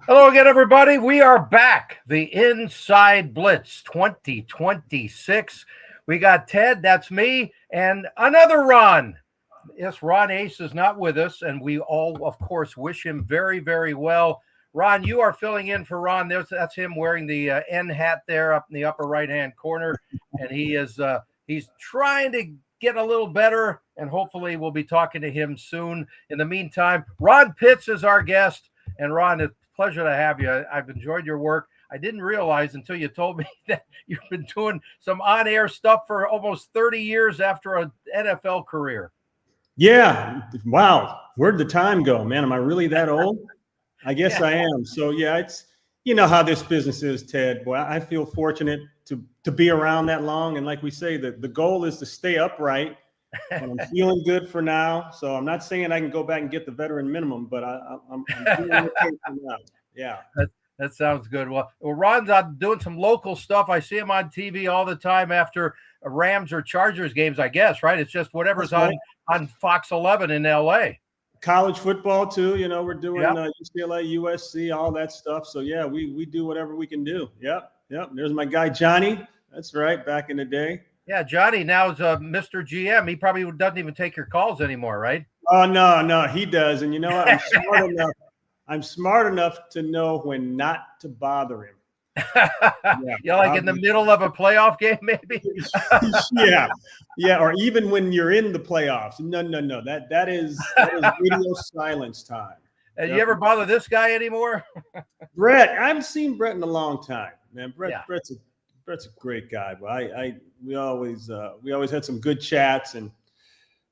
Hello again, everybody. We are back. The Inside Blitz 2026. We got Ted, that's me, and another Ron. Yes, Ron Ace is not with us, and we all, of course, wish him very, very well. Ron, you are filling in for Ron. That's him wearing the N hat there up in the upper right-hand corner, and he's trying to get a little better, and hopefully we'll be talking to him soon. In the meantime, Ron Pitts is our guest, and Ron, it's a pleasure to have you. I've enjoyed your work. I didn't realize until you told me that you've been doing some on-air stuff for almost 30 years after an NFL career. Yeah. Wow. Where'd the time go, man? Am I really that old? I guess I am. So yeah, it's, you know how this business is, Ted. Boy, I feel fortunate to be around that long. And like we say, the goal is to stay upright. And I'm feeling good for now. So I'm not saying I can go back and get the veteran minimum, but I'm doing okay for now. Yeah. That sounds good. Well, Ron's out doing some local stuff. I see him on TV all the time after Rams or Chargers games, I guess, right? It's just whatever's on Fox 11 in LA. College football too. You know, we're doing UCLA, USC, all that stuff. So yeah, we do whatever we can do. Yep. There's my guy Johnny. That's right, back in the day. Yeah, Johnny now is Mr. GM. He probably doesn't even take your calls anymore, right? Oh no, he does. And you know what? I'm smart enough to know when not to bother him. Yeah, like in the middle of a playoff game, maybe. yeah, or even when you're in the playoffs. No. That is radio silence time. And you ever bother this guy anymore? Brett, I haven't seen Brett in a long time, man. Brett's a great guy. But we always had some good chats, and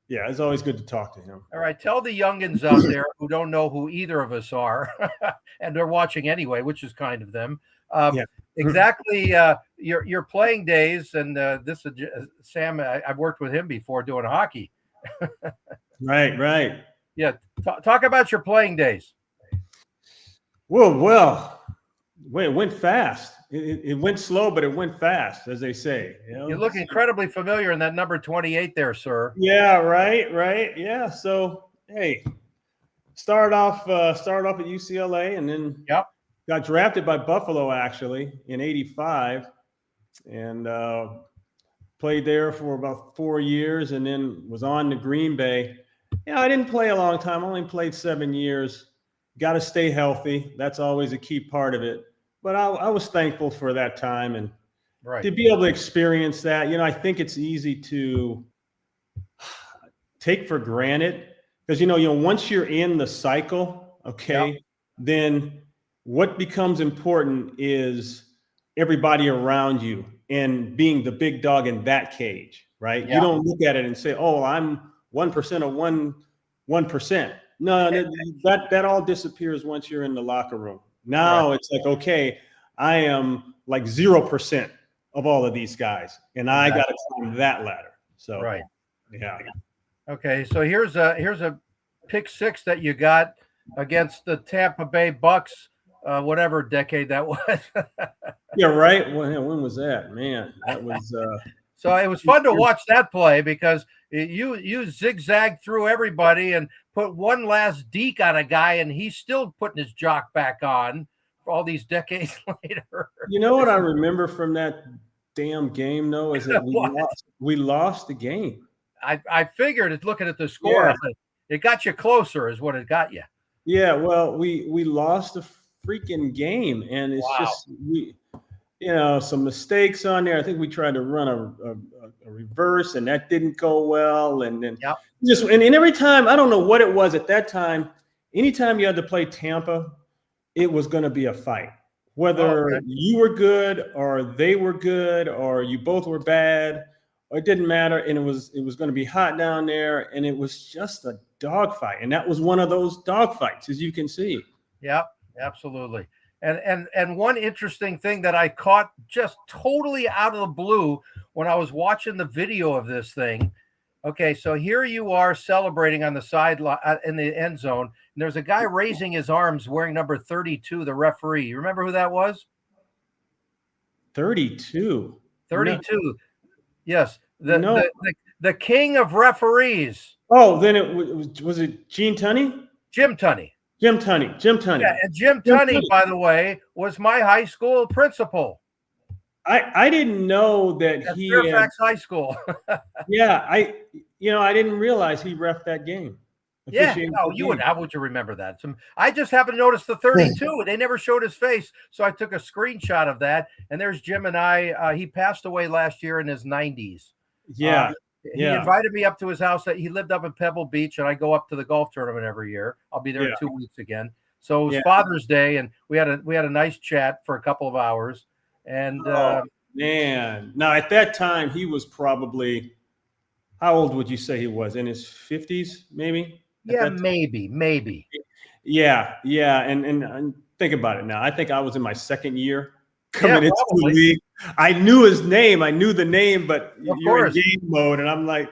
yeah, it's always good to talk to him. All right, tell the youngins out there who don't know who either of us are, and they're watching anyway, which is kind of them. Exactly, your playing days, and this is Sam. I've worked with him before doing hockey. Right. Yeah, talk about your playing days. Well, it went fast. It went slow, but it went fast, as they say. You look incredibly familiar in that number 28 there, sir. Yeah, right. Yeah. So hey, started off at UCLA, and then got drafted by Buffalo actually in '85, and played there for about 4 years, and then was on to Green Bay. I didn't play a long time. I only played 7 years. Got to stay healthy. That's always a key part of it. But I was thankful for that time, and to be able to experience that. I think it's easy to take for granted because, once you're in the cycle, then what becomes important is everybody around you and being the big dog in that cage, right? You don't look at it and say, oh, I'm 1% of 1%. No, that all disappears once you're in the locker room. Now it's like, okay, I am like 0% of all of these guys, and I got to climb that ladder. So yeah. Okay, so here's a pick six that you got against the Tampa Bay Bucks, whatever decade that was. Yeah, right. When was that, man? That was. So it was fun to watch that play because you zigzagged through everybody and put one last deke on a guy, and he's still putting his jock back on for all these decades later. You know what I remember from that damn game, though, is that we lost the game. I figured it's looking at the score, it got you closer, is what it got you. Yeah, well, we lost the freaking game, and it's just some mistakes on there. I think we tried to run a reverse, and that didn't go well. And then and every time, I don't know what it was at that time, anytime you had to play Tampa, it was going to be a fight. Whether you were good or they were good or you both were bad, it didn't matter. And it was going to be hot down there, and it was just a dogfight. And that was one of those dogfights, as you can see. Yeah, absolutely. And one interesting thing that I caught just totally out of the blue when I was watching the video of this thing. Okay, so here you are celebrating on the sideline in the end zone, and there's a guy raising his arms wearing number 32, the referee. You remember who that was? 32. 32. No. Yes, the king of referees. Oh, then was it Gene Tunney? Jim Tunney. Jim Tunney. Yeah, and Jim Tunney, by the way, was my high school principal. I didn't know that at he Fairfax High School. Yeah, I didn't realize he reffed that game. Yeah, no, how would you remember that? I just happened to notice the 32. They never showed his face, so I took a screenshot of that. And there's Jim and I. He passed away last year in his 90s. Yeah. He invited me up to his house. He lived up in Pebble Beach, and I go up to the golf tournament every year. I'll be there in 2 weeks again. So it was Father's Day, and we had a nice chat for a couple of hours. And man, now at that time he was probably, how old would you say he was? In his 50s, maybe? Yeah, maybe. Yeah. And think about it now. I think I was in my second year coming into the league. I knew his name. I knew the name, but you're in game mode, and I'm like,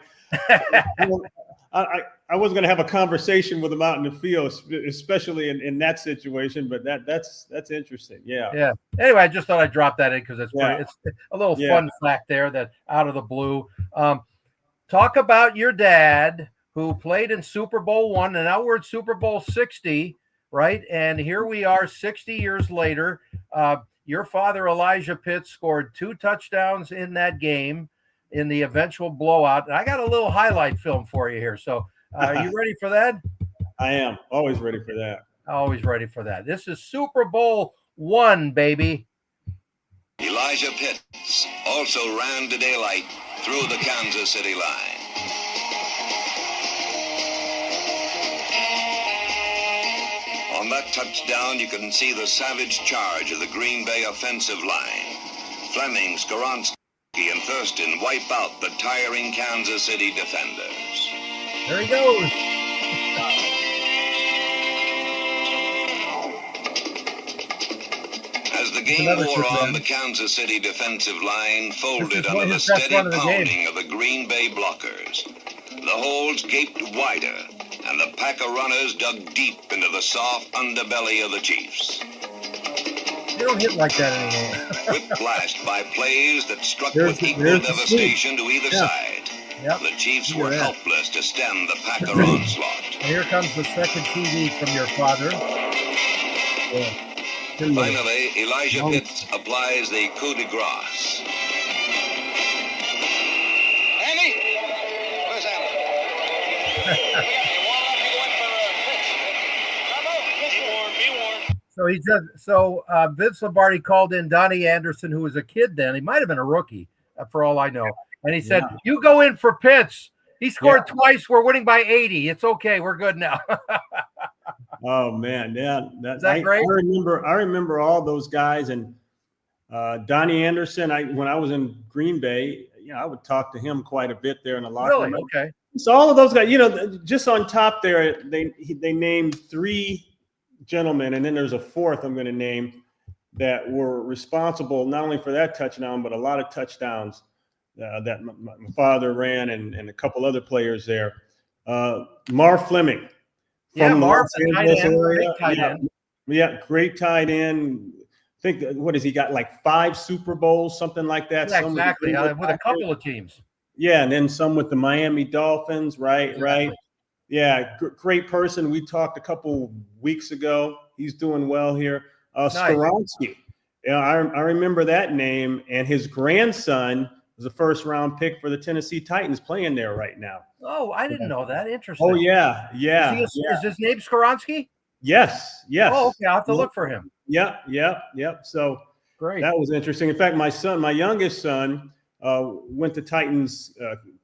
I wasn't going to have a conversation with him out in the field, especially in that situation. But that's interesting. Yeah. Yeah. Anyway, I just thought I'd drop that in because it's a little fun fact there that out of the blue. Talk about your dad who played in Super Bowl I, and now we're at Super Bowl 60, right? And here we are 60 years later. Your father, Elijah Pitts, scored 2 touchdowns in that game in the eventual blowout. And I got a little highlight film for you here. So are you ready for that? I am. Always ready for that. Always ready for that. This is Super Bowl I, baby. Elijah Pitts also ran to daylight through the Kansas City line. On that touchdown, you can see the savage charge of the Green Bay offensive line. Fleming, Skoronski, and Thurston wipe out the tiring Kansas City defenders. There he goes. As the game wore on, the Kansas City defensive line folded under the steady pounding of the Green Bay blockers. The holes gaped wider, and the pack of runners dug deep into the soft underbelly of the Chiefs. They don't hit like that anymore. Whiplashed by plays that struck with equal devastation to either side. Yep. The Chiefs were helpless to stem the Packer onslaught. And here comes the second TV from your father. Finally, Elijah Pitts applies the coup de grace. Andy? Where's Andy? So Vince Lombardi called in Donnie Anderson, who was a kid then. He might have been a rookie, for all I know. And he said, "You go in for Pitts. He scored twice. We're winning by 80. It's okay. We're good now." Oh man, yeah, is that great? I remember all those guys, and Donnie Anderson. When I was in Green Bay, I would talk to him quite a bit there in the locker room. Okay. So all of those guys, just on top there, they named 3 gentlemen, and then there's a 4th I'm going to name that were responsible not only for that touchdown, but a lot of touchdowns that my father ran, and a couple other players there. Marv Fleming. From Marv, great tight end. Yeah, great tight end. I think, what has he got, like 5 Super Bowls, something like that? Yeah, exactly, with a couple of teams. Yeah, and then some with the Miami Dolphins, right? Yeah, great person. We talked a couple weeks ago. He's doing well here. Skoronski. I remember that name, and his grandson was a first-round pick for the Tennessee Titans, playing there right now. Oh, I didn't know that. Interesting. Oh, yeah. Is his name Skoronski? Yes. Oh, okay. I'll have to look for him. Yep. So great. That was interesting. In fact, my youngest son, went to Titans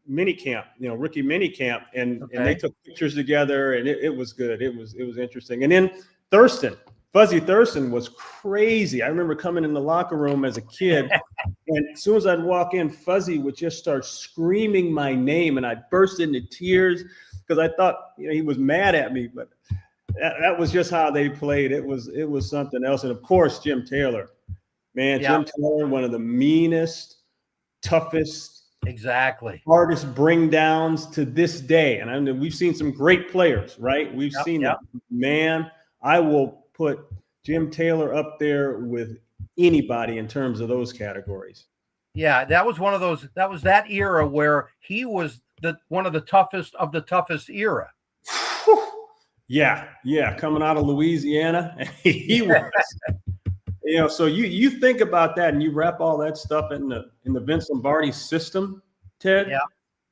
mini camp, rookie mini camp, and they took pictures together, and it was good. It was interesting. And then Fuzzy Thurston was crazy. I remember coming in the locker room as a kid, and as soon as I'd walk in, Fuzzy would just start screaming my name, and I'd burst into tears because I thought he was mad at me, but that was just how they played. It was something else. And of course, Jim Taylor, man, Jim Taylor, one of the meanest, toughest, hardest bring downs to this day. And I mean, we've seen some great players, right? We've seen that. Man, I will put Jim Taylor up there with anybody in terms of those categories. Yeah, that was one of those. That was that era where he was one of the toughest of the toughest era. Yeah, coming out of Louisiana, he was. So you think about that and you wrap all that stuff in the Vince Lombardi system, Ted. Yeah.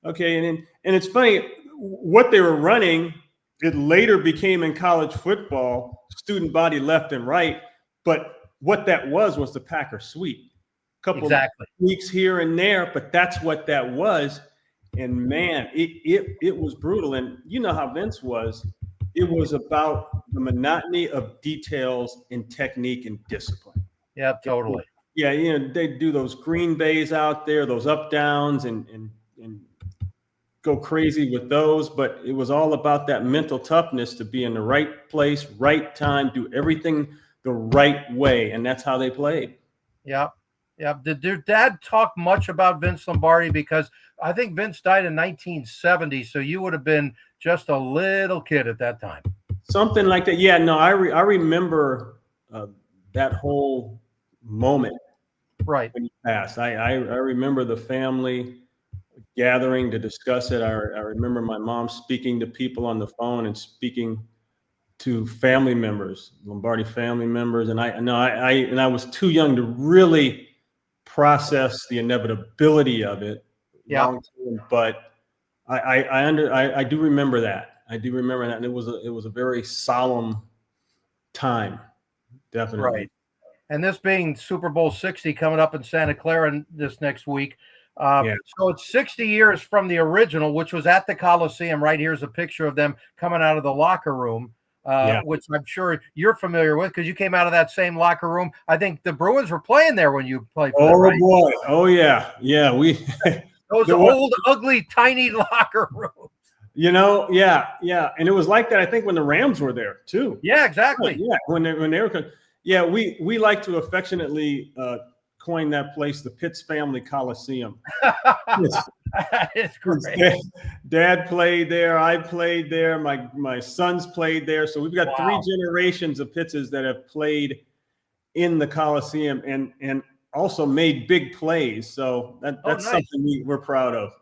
Okay, and it's funny what they were running. It later became in college football, student body left and right. But what that was the Packer sweep. Couple of weeks here and there, but that's what that was. And man, it was brutal. And you know how Vince was. It was about the monotony of details and technique and discipline. Yeah, totally. Yeah, they do those green bays out there, those up downs, and go crazy with those. But it was all about that mental toughness to be in the right place, right time, do everything the right way, and that's how they played. Yeah. Yeah. Did your dad talk much about Vince Lombardi? Because I think Vince died in 1970, so you would have been just a little kid at that time. Something like that. Yeah, no, I remember that whole moment. Right. When he passed. I remember the family gathering to discuss it. I remember my mom speaking to people on the phone and speaking to family members, Lombardi family members. And I was too young to really process the inevitability of it. Yeah. But I do remember that. I do remember that. And it was a very solemn time. Definitely. Right. And this being Super Bowl 60 coming up in Santa Clara this next week. So it's 60 years from the original, which was at the Coliseum. Right here's a picture of them coming out of the locker room, which I'm sure you're familiar with because you came out of that same locker room. I think the Bruins were playing there when you played for them, right? Boy. Oh, yeah. Yeah. Those old, ugly, tiny locker rooms. Yeah. And it was like that, I think, when the Rams were there, too. Yeah, exactly. Yeah, when they were – yeah, we like to affectionately coin that place the Pitts Family Coliseum. It's great. Dad played there. I played there. My sons played there. So we've got 3 generations of Pittses that have played in the Coliseum and also made big plays. So that's nice. Something we're proud of.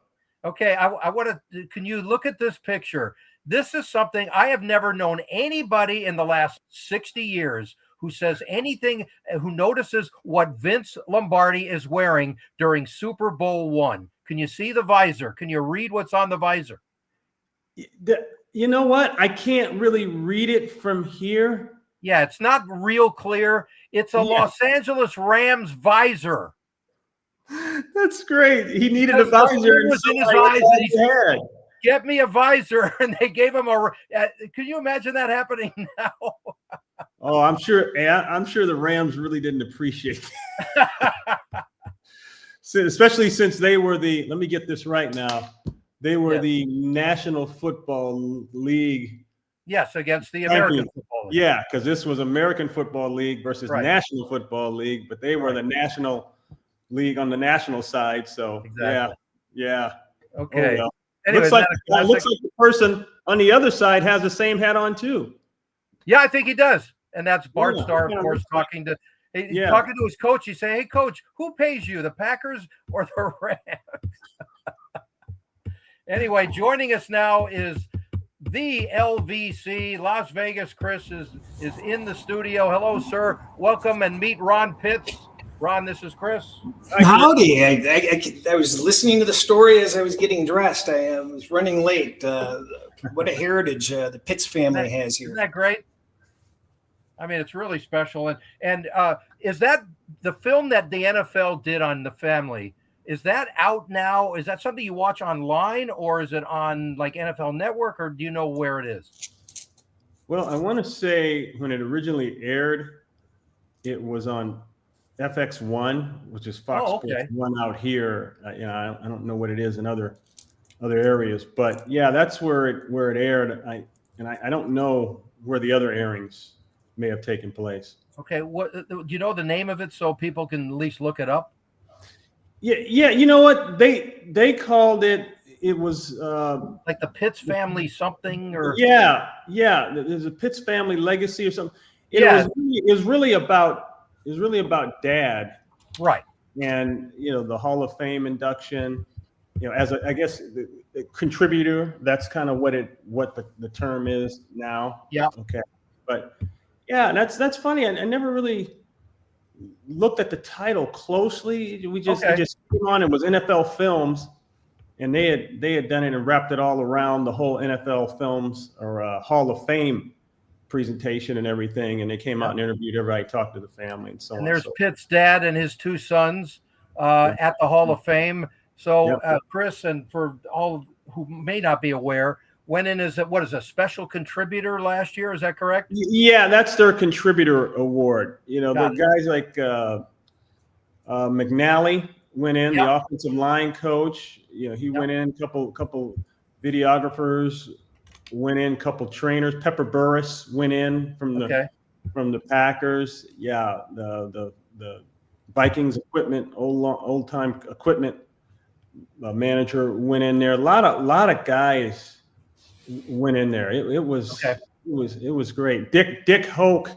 Okay, I want to. Can you look at this picture? This is something I have never known anybody in the last 60 years who says anything, who notices what Vince Lombardi is wearing during Super Bowl I. Can you see the visor? Can you read what's on the visor? You know what? I can't really read it from here. Yeah, it's not real clear. It's a Los Angeles Rams visor. That's great. He needed a visor. Was in his eyes and he said, "Get me a visor," and they gave him a. Can you imagine that happening now? Oh, I'm sure the Rams really didn't appreciate that. Especially since they were let me get this right now. They were the National Football League. Yes, against the American Football League. Yeah, because this was American Football League versus National Football League, but they were the National League on the national side. So yeah. Okay. Oh, well. Anyway, looks like the person on the other side has the same hat on too. Yeah, I think he does. And that's Bart Starr, of course, talking to his coach. He's saying, "Hey, coach, who pays you, the Packers or the Rams?" Anyway, joining us now is the LVC, Las Vegas. Chris is in the studio. Hello, sir. Welcome, and meet Ron Pitts. Ron, this is Chris. Howdy. I was listening to the story as I was getting dressed. I was running late. What a heritage the Pitts family has here. Isn't that great? I mean, it's really special. And is that the film that the NFL did on the family? Is that out now? Is that something you watch online, or is it on like NFL Network, or do you know where it is? Well, I want to say when it originally aired, it was on FX1, which is Fox Sports 1 out here. I don't know what it is in other areas, but yeah, that's where it aired. I don't know where the other airings may have taken place. Okay, what do you know the name of it so people can at least look it up? Yeah. You know what they called it? It was like the Pitts family something, or there's a Pitts family legacy or something. It was really about Dad, right? And the Hall of Fame induction, as I guess the contributor. That's kind of what the term is now. Yeah. Okay. But yeah, that's funny. I never really looked at the title closely. It just came on. It was NFL Films, and they had done it and wrapped it all around the whole NFL Films or Hall of Fame presentation and everything. And they came out and interviewed everybody, talked to the family, and so on. And there's Pitt's dad and his two sons at the Hall of Fame. So Chris, and for all who may not be aware, went in as a special contributor last year. Is that correct? Yeah, that's their contributor award. The guys like McNally went in, the offensive line coach. He went in. Couple videographers went in. Couple trainers. Pepper Burris went in from the Packers. Yeah, the Vikings equipment, old time equipment manager went in there. A lot of guys went in there. It was great. Dick Hoke,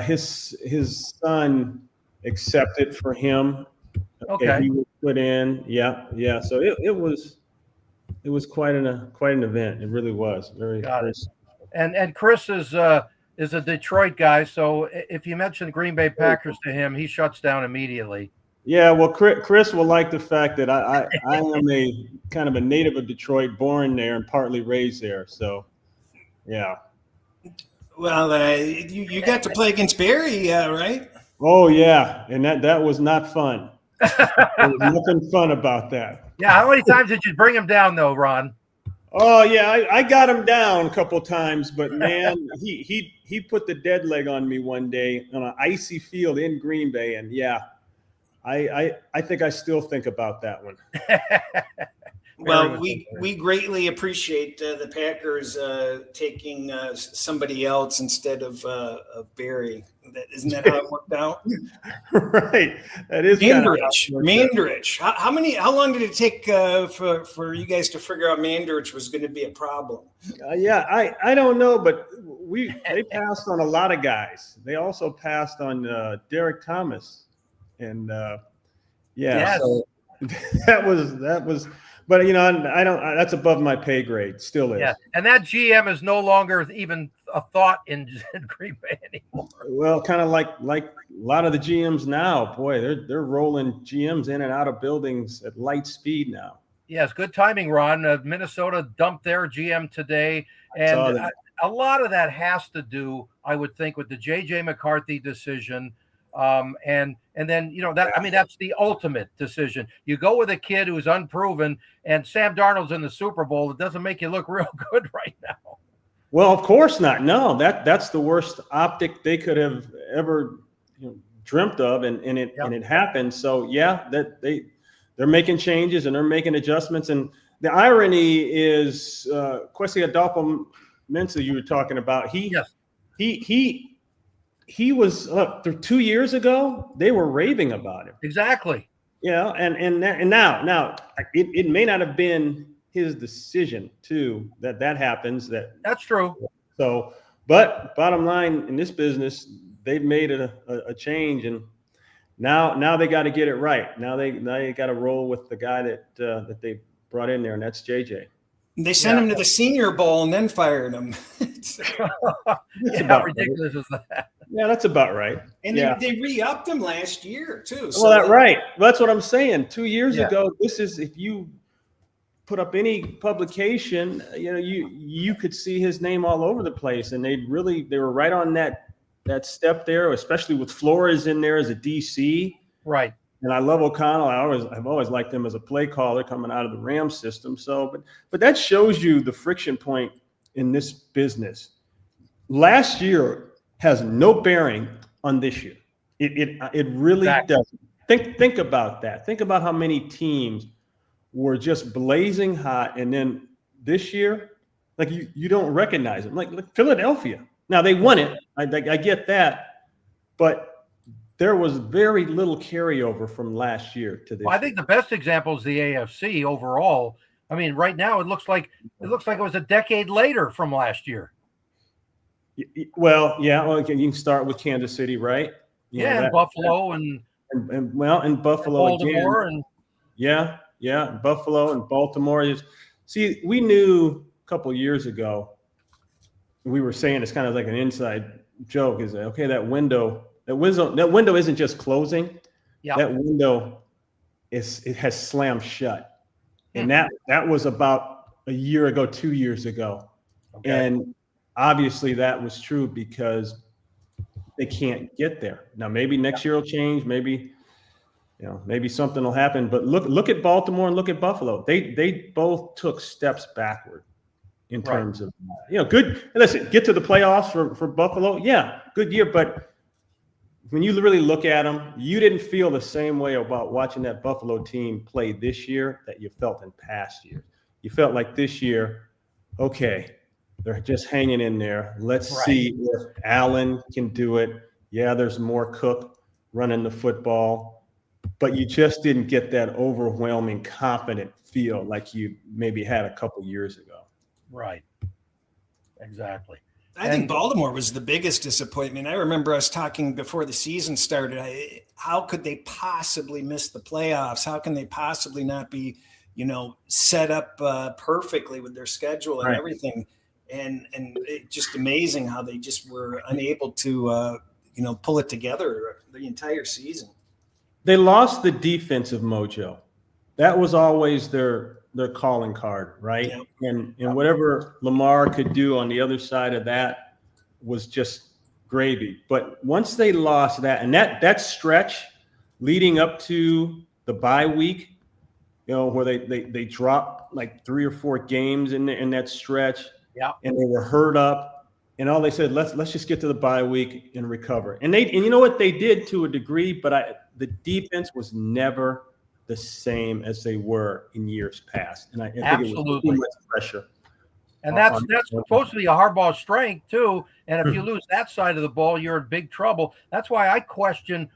his son accepted for him. Okay, he was put in. Yeah. So it was quite an event. It really was. Very. And Chris is a Detroit guy, so if you mention Green Bay Packers to him, he shuts down immediately. Yeah, well, Chris will like the fact that I am a kind of a native of Detroit, born there and partly raised there. So, yeah. Well, you got to play against Barry, right? Oh yeah, and that was not fun. There was nothing fun about that. Yeah, how many times did you bring him down though, Ron? Oh yeah, I got him down a couple times, but man, he put the dead leg on me one day on an icy field in Green Bay, and yeah. I think I still think about that one. Well, we greatly appreciate the Packers taking somebody else instead of Barry. Isn't that how it worked out? Right. That is Mandarich. How long did it take for you guys to figure out Mandarich was going to be a problem? I don't know, but they passed on a lot of guys. They also passed on Derek Thomas. And so that was, but I don't. That's above my pay grade. Still is. Yeah, and that GM is no longer even a thought in Green Bay anymore. Well, kind of like a lot of the GMs now. Boy, they're rolling GMs in and out of buildings at light speed now. Yes, good timing, Ron. Minnesota dumped their GM today, and a lot of that has to do, I would think, with the J.J. McCarthy decision. And then, that's the ultimate decision. You go with a kid who's unproven, and Sam Darnold's in the Super Bowl. It doesn't make you look real good right now. Well, of course not. No, that's the worst optic they could have ever dreamt of, and it happened. So yeah, that they're making changes and they're making adjustments. And the irony is, Kwesi Adolfo-Mensah, you were talking about. He was up 2 years ago. They were raving about him. Exactly. And now it may not have been his decision too that happens. That's true. So, but bottom line in this business, they've made a change, and now they got to get it right. Now they got to roll with the guy that they brought in there, and that's JJ. They sent him to the Senior Bowl and then fired him. How ridiculous is that? Yeah, that's about right. And they re-upped him last year too. So well, right. That's what I'm saying. 2 years ago, this is, if you put up any publication, you could see his name all over the place, and they were right on that step there, especially with Flores in there as a DC. Right. And I love O'Connell. I've always liked him as a play caller coming out of the Rams system. So, but that shows you the friction point in this business. Last year has no bearing on this year. It really doesn't. Think about that. Think about how many teams were just blazing hot, and then this year, like you don't recognize them. Like Philadelphia. Now they won it. I get that, but there was very little carryover from last year to this. Well, I think the best example is the AFC overall. I mean, right now it looks like it was a decade later from last year. Well, yeah. Well, you can start with Kansas City, right? And Buffalo and Buffalo Baltimore again. Yeah. Yeah, Buffalo and Baltimore. See, we knew a couple of years ago, we were saying it's kind of like an inside joke, is that, okay, that window isn't just closing. Yeah. That window it has slammed shut. And that was about a year ago, 2 years ago. Okay. And obviously that was true because they can't get there. Now, maybe next year will change. Maybe, maybe something will happen. But look at Baltimore and look at Buffalo. They both took steps backward in terms of, good. Listen, get to the playoffs for Buffalo. Yeah, good year. But when you really look at them, you didn't feel the same way about watching that Buffalo team play this year that you felt in past years. You felt like this year, okay, they're just hanging in there. Let's see if Allen can do it. Yeah, there's more Cook running the football, but you just didn't get that overwhelming, confident feel like you maybe had a couple years ago. Right. Exactly. I think Baltimore was the biggest disappointment. I remember us talking before the season started. How could they possibly miss the playoffs? How can they possibly not be, set up perfectly with their schedule and everything? And it's just amazing how they just were unable to, pull it together the entire season. They lost the defensive mojo. That was always their calling card, right? Yep. And whatever Lamar could do on the other side of that was just gravy. But once they lost that, and that stretch leading up to the bye week, where they dropped like 3 or 4 games in that stretch, and they were hurt up, and all they said, let's just get to the bye week and recover. And you know what they did to a degree, but the defense was never the same as they were in years past. And I think it was too much pressure. And that's supposed to be a Harbaugh's strength too. And if you lose that side of the ball, you're in big trouble. That's why I question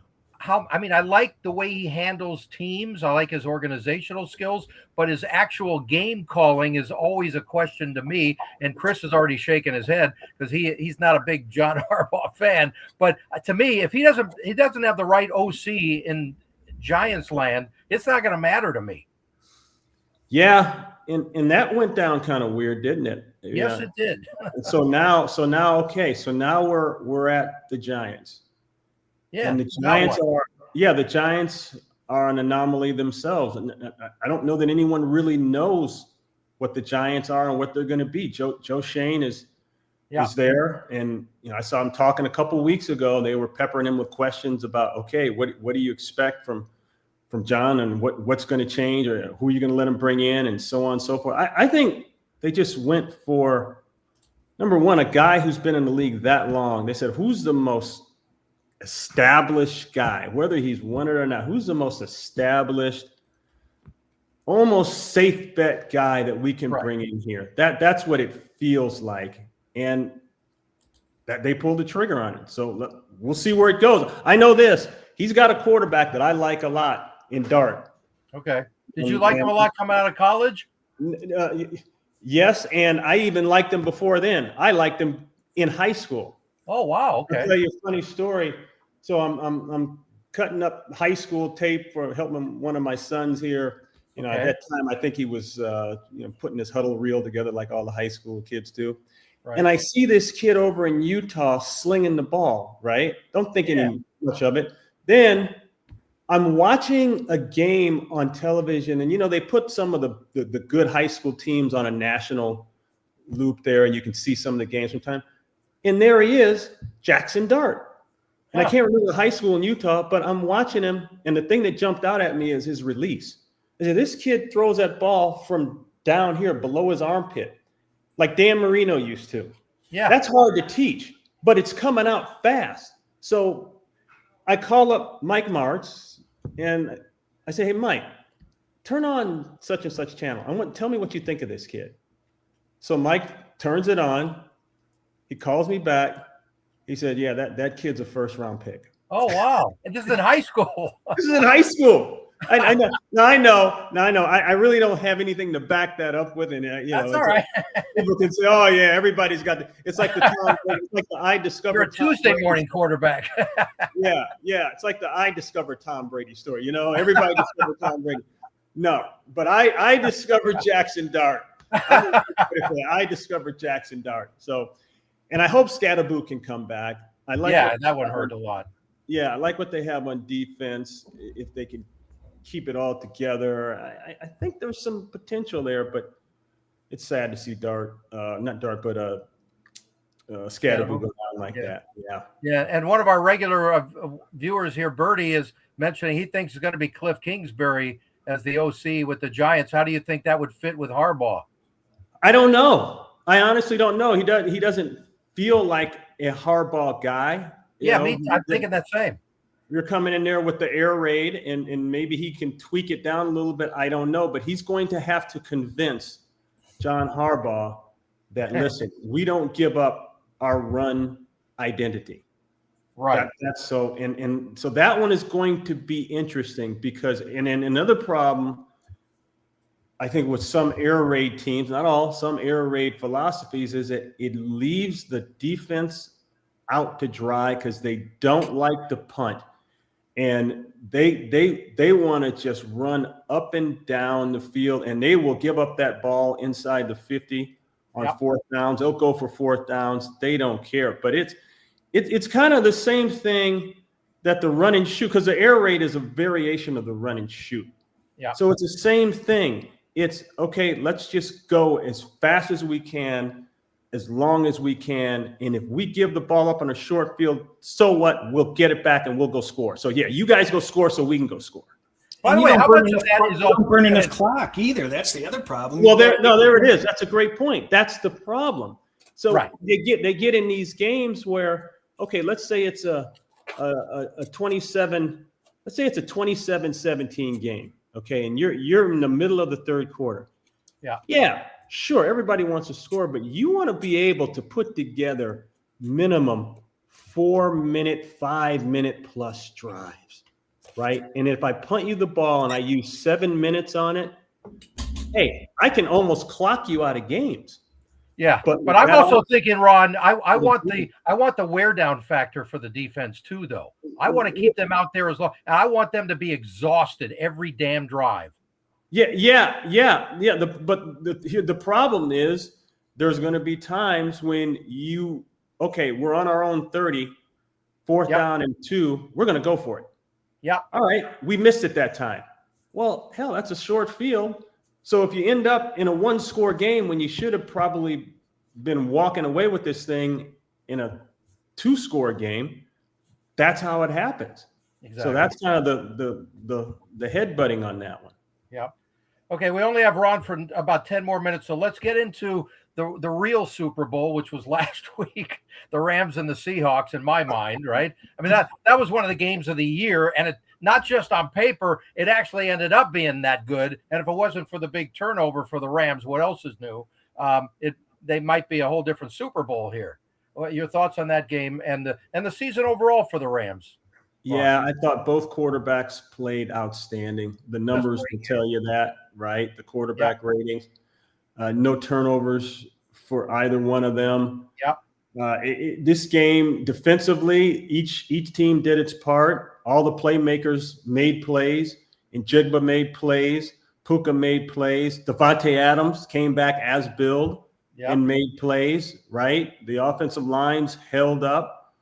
I like the way he handles teams. I like his organizational skills, but his actual game calling is always a question to me. And Chris has already shaken his head because he's not a big John Harbaugh fan. But to me, if he doesn't have the right OC in Giants land, it's not going to matter to me. Yeah, and that went down kind of weird, didn't it? Yes, it did. so now, okay. So now we're at the Giants. Yeah, and the Giants are an anomaly themselves, and I don't know that anyone really knows what the Giants are and what they're going to be. Joe Shane is there, and I saw him talking a couple of weeks ago. They were peppering him with questions about, okay, what do you expect from John, and what's going to change, or who are you going to let him bring in, and so on and so forth. I think they just went for, number one, a guy who's been in the league that long. They said, who's the most established guy, whether he's won it or not, who's the most established, almost safe bet guy that we can bring in here? That's what it feels like. And that they pulled the trigger on it. So we'll see where it goes. I know this. He's got a quarterback that I like a lot in Dart. Okay. Did you like him a lot coming out of college? Yes, and I even liked him before then. I liked him in high school. Oh, wow. Okay. I'll tell you a funny story. So I'm cutting up high school tape for helping one of my sons here. At that time, I think he was putting his huddle reel together like all the high school kids do. Right. And I see this kid over in Utah slinging the ball, right? Don't think any much of it. Then I'm watching a game on television, and they put some of the good high school teams on a national loop there, and you can see some of the games sometimes. And there he is, Jackson Dart. And I can't remember the high school in Utah, but I'm watching him, and the thing that jumped out at me is his release. I said, this kid throws that ball from down here below his armpit, like Dan Marino used to. Yeah. That's hard to teach, but it's coming out fast. So I call up Mike Martz, and I say, hey, Mike, turn on such and such channel. Tell me what you think of this kid. So Mike turns it on. He calls me back. He said, yeah, that kid's a first-round pick. Oh, wow. And this is in high school. This is in high school. I know. I know. I really don't have anything to back that up with. And that's all right. People can say, "Oh yeah, everybody's got." It's like it's like the I discovered. You're a Tuesday morning quarterback. yeah. It's like the I discovered Tom Brady story. Everybody discovered Tom Brady. No, but I discovered Jackson Dart. I discovered Jackson Dart. So, and I hope Scatterboo can come back. I like that one hurt a lot. Yeah, I like what they have on defense. If they can keep it all together, I think there's some potential there. But it's sad to see Dart, not Dart, but Scatterboo go down like that. Yeah, and one of our regular viewers here, Bertie, is mentioning he thinks it's going to be Cliff Kingsbury as the OC with the Giants. How do you think that would fit with Harbaugh? I don't know. I honestly don't know. He doesn't feel like a Harbaugh guy. I'm thinking that same. You're coming in there with the air raid, and maybe he can tweak it down a little bit. I don't know, but he's going to have to convince John Harbaugh that, listen, we don't give up our run identity. Right. That's so, and so that one is going to be interesting because, and another problem, I think with some air raid teams, not all, some air raid philosophies is that it leaves the defense out to dry because they don't like to punt. And they want to just run up and down the field, and they will give up that ball inside the 50 on fourth downs. They'll go for fourth downs. They don't care. But it's kind of the same thing that the run and shoot, because the air raid is a variation of the run and shoot. Yeah. So it's the same thing. It's okay, let's just go as fast as we can, as long as we can. And if we give the ball up on a short field, so what? We'll get it back and we'll go score. So yeah, you guys go score so we can go score. By the way, how much of that is all burning his clock either? That's the other problem. Well, there it is. That's a great point. That's the problem. So they get in these games where, okay, let's say it's a 27, let's say it's a 27-17 game. Okay, and you're in the middle of the third quarter. Yeah, sure, everybody wants to score, but you want to be able to put together minimum 4-minute, 5-minute plus drives, right? And if I punt you the ball and I use 7 minutes on it, hey, I can almost clock you out of games. Yeah, but I'm also thinking, Ron, I want the wear down factor for the defense too, though. I want to keep them out there as long. And I want them to be exhausted every damn drive. Yeah. The problem is there's going to be times when we're on our own 30, fourth down and 2, we're going to go for it. Yeah. All right, we missed it that time. Well, hell, that's a short field. So if you end up in a 1-score game when you should have probably been walking away with this thing in a 2-score game, that's how it happens. Exactly. So that's kind of the headbutting on that one. Yeah. Okay, we only have Ron for about 10 more minutes, so let's get into the real Super Bowl, which was last week, the Rams and the Seahawks, in my mind, right? I mean, that was one of the games of the year, and it not just on paper, it actually ended up being that good. And if it wasn't for the big turnover for the Rams, what else is new? They might be a whole different Super Bowl here. Your thoughts on that game and the season overall for the Rams? Yeah, I thought both quarterbacks played outstanding. The numbers will tell you that, right? The quarterback ratings, no turnovers for either one of them. Yep. This game defensively, each team did its part. All the playmakers made plays. Njigba made plays. Puka made plays. Devontae Adams came back as billed and made plays, right? The offensive lines held up.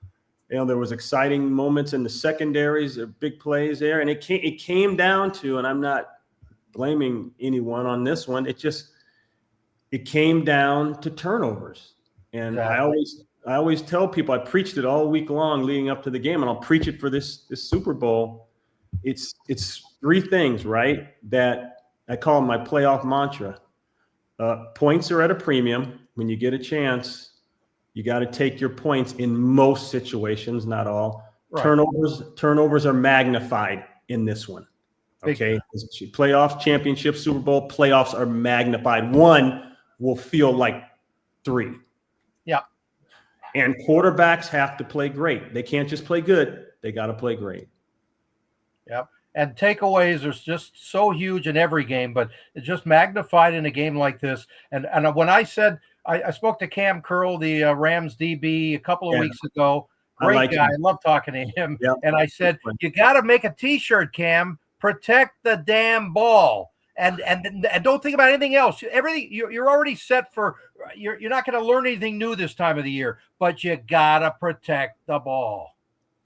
There was exciting moments in the secondaries, big plays there. And it came down to, and I'm not blaming anyone on this one, it came down to turnovers. And exactly. I always tell people, I preached it all week long leading up to the game, and I'll preach it for this Super Bowl. It's 3 things, right, that I call my playoff mantra. Points are at a premium. When you get a chance, you got to take your points in most situations, not all. Right. Turnovers are magnified in this one. Okay, playoff, championship, Super Bowl, playoffs are magnified. 1 will feel like 3. Yeah. And quarterbacks have to play great. They can't just play good. They got to play great. Yep. And takeaways are just so huge in every game, but it's just magnified in a game like this. And when I said, I spoke to Cam Curl, the Rams DB, a couple of weeks ago. Great guy. I love talking to him. Yep. And I said, you got to make a T-shirt, Cam. Protect the damn ball. and don't think about anything else. Everything you're already set for. You're not going to learn anything new this time of the year, but you gotta protect the ball.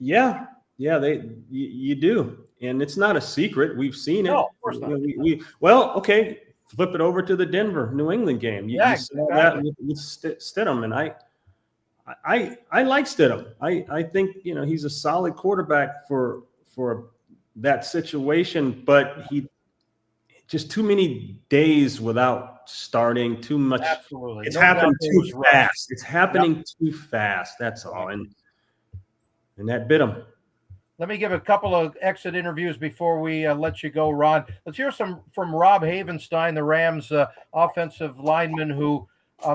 Yeah, you do, and it's not a secret. We've seen it. No, of course not. Well, okay. Flip it over to the Denver New England game. You saw exactly. that with Stidham, and I like Stidham. I think he's a solid quarterback for that situation, but he just too many days without starting, too much. Absolutely, it's happened too fast. It's happening too fast. That's all, and that bit him. Let me give a couple of exit interviews before we let you go, Ron. Let's hear some from Rob Havenstein, the Rams offensive lineman who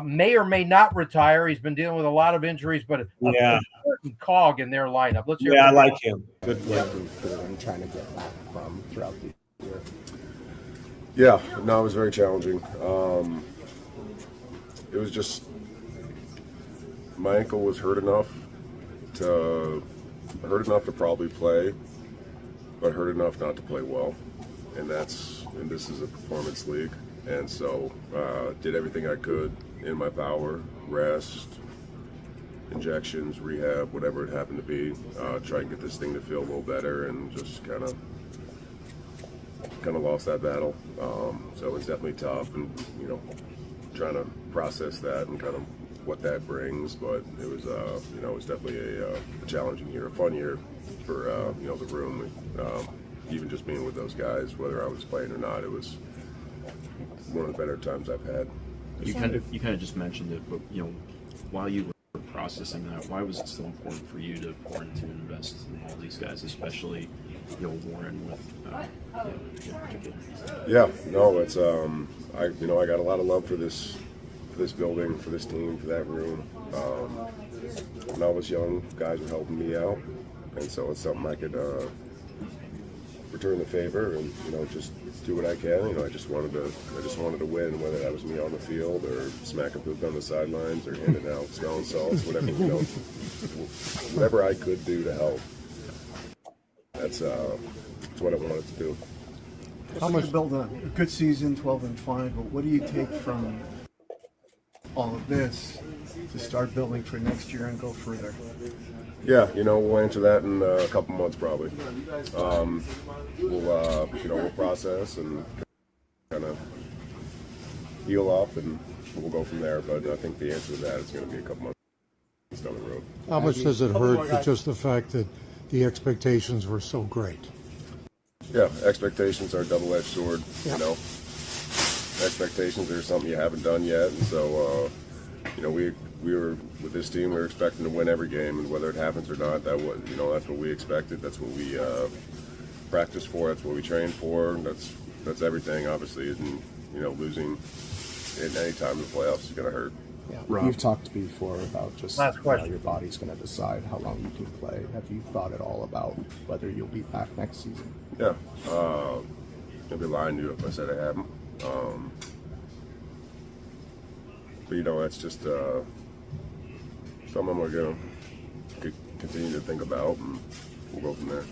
may or may not retire. He's been dealing with a lot of injuries, but an important cog in their lineup. Let's hear. Yeah, I like him. Good player. I'm trying to get back from throughout the year. Yeah, no, it was very challenging. It was just my ankle was hurt enough to probably play, but hurt enough not to play well, and this is a performance league, and so did everything I could in my power, rest, injections, rehab, whatever it happened to be, try and get this thing to feel a little better, and just kind of lost that battle. So it's definitely tough, and trying to process that and kind of what that brings. But it was it was definitely a challenging year, a fun year for the room. Even just being with those guys, whether I was playing or not, it was one of the better times I've had. You kind of just mentioned it, but while you were processing that, why was it so important for you to pour into and invest in all these guys, especially Warren with Yeah, no, it's I got a lot of love for this building, for this team, for that room. When I was young, guys were helping me out, and so it's something I could return the favor and just do what I can. I just wanted to win, whether that was me on the field or smacking poop on the sidelines or handing out smelling salts, whatever whatever I could do to help. That's what I wanted to do. How much build a good season, 12-5, but what do you take from all of this to start building for next year and go further? Yeah, we'll answer that in a couple months probably. We'll process and kind of heal up, and we'll go from there. But I think the answer to that is going to be a couple months down the road. How much does it hurt for just the fact that the expectations were so great? Yeah, expectations are a double-edged sword. Expectations are something you haven't done yet, and so we were with this team. We were expecting to win every game, and whether it happens or not, that's what we expected. That's what we practiced for. That's what we trained for. That's everything. Obviously, and losing at any time in the playoffs is going to hurt. Yeah, you've talked before about just last question. Your body's going to decide how long you can play. Have you thought at all about whether you'll be back next season? Yeah, I'd be lying to you if I said I haven't. But that's just something we're going to continue to think about, and we'll go from there.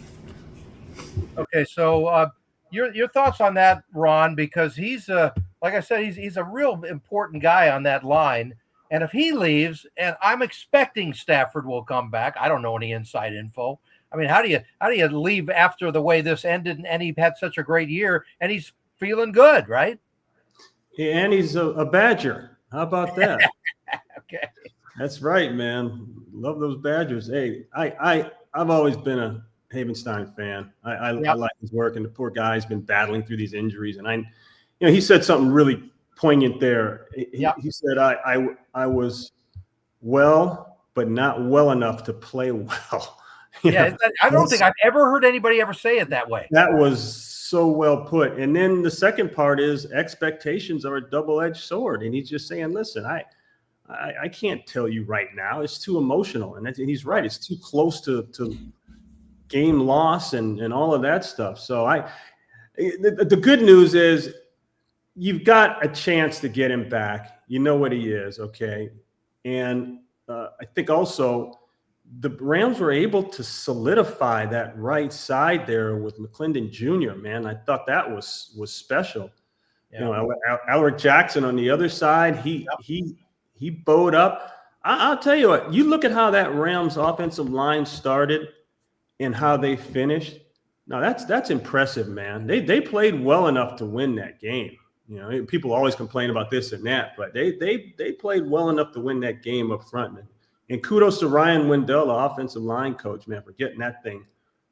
Okay, so your thoughts on that, Ron? Because he's like I said, he's a real important guy on that line. And if he leaves, and I'm expecting Stafford will come back, I don't know any inside info. I mean, how do you leave after the way this ended, and he had such a great year, and he's feeling good, right? Yeah, and he's a Badger. How about that? Okay, that's right, man. Love those Badgers. Hey, I've always been a Havenstein fan. I like his work, and the poor guy's been battling through these injuries. And he said something really poignant there. He said, I was well, but not well enough to play well. I don't think I've ever heard anybody ever say it that way. That was so well put. And then the second part is expectations are a double-edged sword. And he's just saying, listen, I can't tell you right now. It's too emotional. And he's right. It's too close to game loss and all of that stuff. So the good news is you've got a chance to get him back. You know what he is, okay? And I think also the Rams were able to solidify that right side there with McClendon Jr., man. I thought that was special. You know, Alaric Jackson on the other side, he bowed up. I'll tell you what, you look at how that Rams offensive line started and how they finished. Now that's impressive, man. They played well enough to win that game. You know, people always complain about this and that, but they played well enough to win that game up front. And kudos to Ryan Wendell, the offensive line coach, man, for getting that thing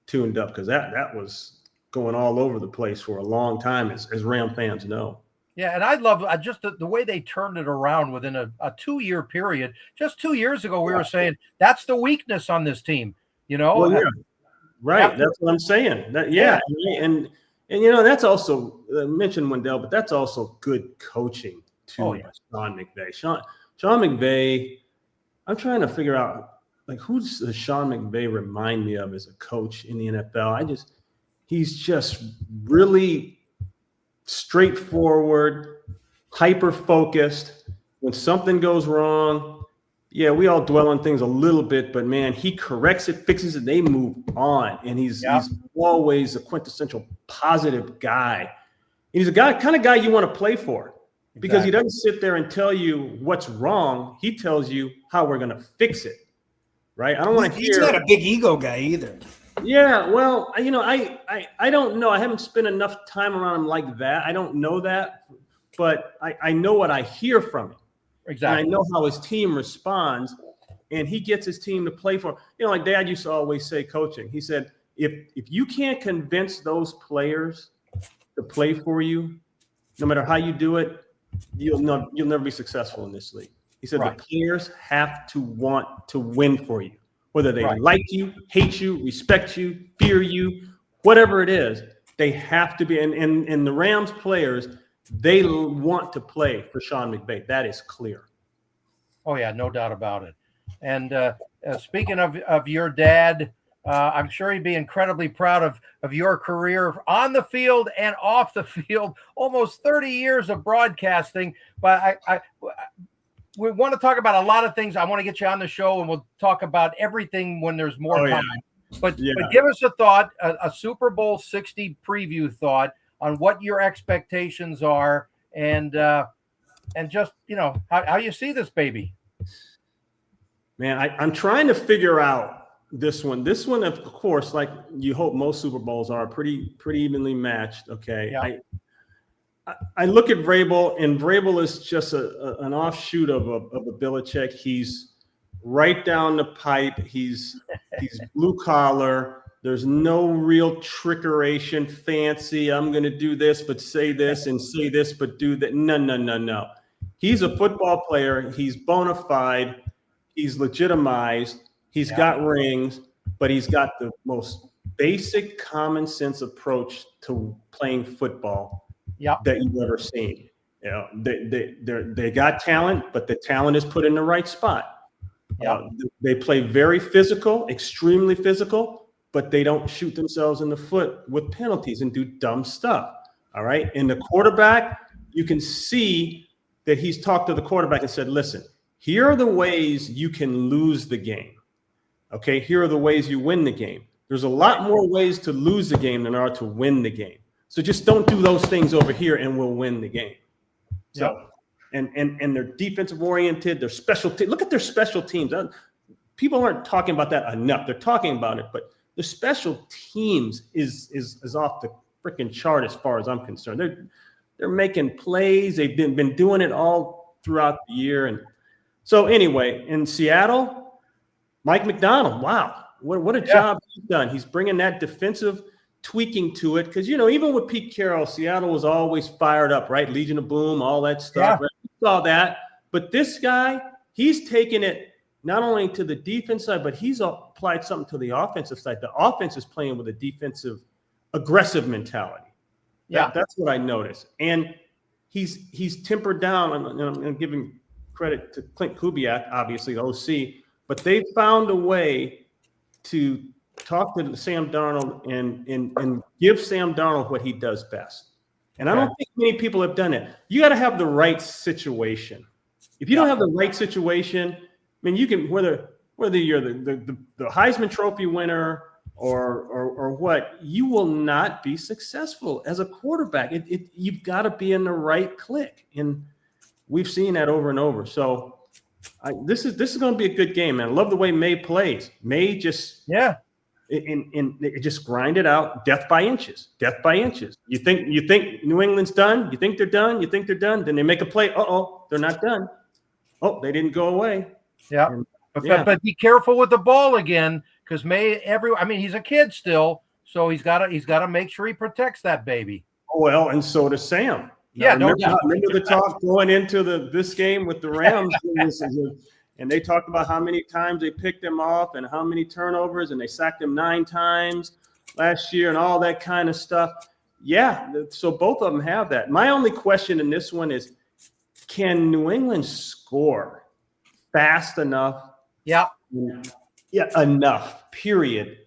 tuned up, because that was going all over the place for a long time, as Ram fans know. Yeah, and I love just the way they turned it around within a 2-year period. Just 2 years ago, we were saying that's the weakness on this team, you know? Well, yeah. Right. That's what I'm saying. And you know, that's also mentioned Wendell, but that's also good coaching too. Sean McVay. Sean McVay, I'm trying to figure out, like, who does Sean McVay remind me of as a coach in the NFL? He's just really straightforward, hyper-focused. When something goes wrong, yeah, we all dwell on things a little bit, but man, he corrects it, fixes it, they move on. And he's always a quintessential positive guy. And he's a kind of guy you want to play for, because he doesn't sit there and tell you what's wrong. He tells you how we're going to fix it. Right? I don't want to hear. He's not a big ego guy either. Yeah, well, you know, I don't know. I haven't spent enough time around him like that. I don't know that, but I know what I hear from him. Exactly. And I know how his team responds, and he gets his team to play for him. You know, like Dad used to always say, coaching. He said, if you can't convince those players to play for you, no matter how you do it, you'll never be successful in this league. He said the players have to want to win for you, whether they like you, hate you, respect you, fear you, whatever it is. They have to be. And the Rams players, they want to play for Sean McVay. That is clear. Oh, yeah, no doubt about it. And speaking of your dad, I'm sure he'd be incredibly proud of your career on the field and off the field, almost 30 years of broadcasting. But we want to talk about a lot of things. I want to get you on the show, and we'll talk about everything when there's more time. But give us a thought, a Super Bowl 60 preview thought on what your expectations are, and just, you know, how you see this baby. Man, I'm trying to figure out this one. This one, of course, like you hope most Super Bowls are, pretty evenly matched. Okay. Yeah. I look at Vrabel, and Vrabel is just an offshoot of a Belichick. He's right down the pipe. He's blue collar. There's no real trickeration, fancy. I'm going to do this, but say this, and say this, but do that. No. He's a football player. He's bona fide. He's legitimized. He's got rings, but he's got the most basic common sense approach to playing football that you've ever seen. You know, they got talent, but the talent is put in the right spot. They play very physical, extremely physical, but they don't shoot themselves in the foot with penalties and do dumb stuff. All right. And the quarterback, you can see that he's talked to the quarterback and said, listen, here are the ways you can lose the game. Okay. Here are the ways you win the game. There's a lot more ways to lose the game than there are to win the game. So just don't do those things over here and we'll win the game. So, and they're defensive oriented, they're special. Look at their special teams. People aren't talking about that enough. They're talking about it, but the special teams is off the freaking chart as far as I'm concerned. They're making plays. They've been doing it all throughout the year. And so anyway, in Seattle, Mike McDonald, wow, what a job he's done. He's bringing that defensive tweaking to it, because, you know, even with Pete Carroll, Seattle was always fired up, right? Legion of Boom, all that stuff. Right? We saw that. But this guy, he's taken it not only to the defense side, but he's applied something to the offensive side. The offense is playing with a defensive, aggressive mentality. That's what I noticed. And he's tempered down, and I'm giving credit to Clint Kubiak, obviously, the OC, but they found a way to talk to Sam Darnold and give Sam Darnold what he does best. And I don't think many people have done it. You got to have the right situation. If you don't have the right situation, I mean, you can, whether you're the Heisman Trophy winner or what, you will not be successful as a quarterback. You've got to be in the right click, and we've seen that over and over. So this is going to be a good game, man. I love the way May plays. May just it just grind it out, death by inches. You think New England's done? You think they're done? You think they're done? Then they make a play. They're not done. Oh, they didn't go away. Yeah. But be careful with the ball again, because he's a kid still, so he's got to make sure he protects that baby. Well, and so does Sam. Yeah, remember the talk going into this game with the Rams, and they talked about how many times they picked him off and how many turnovers, and they sacked him 9 times last year and all that kind of stuff. Yeah, so both of them have that. My only question in this one is, can New England score fast enough? Yeah, enough, period,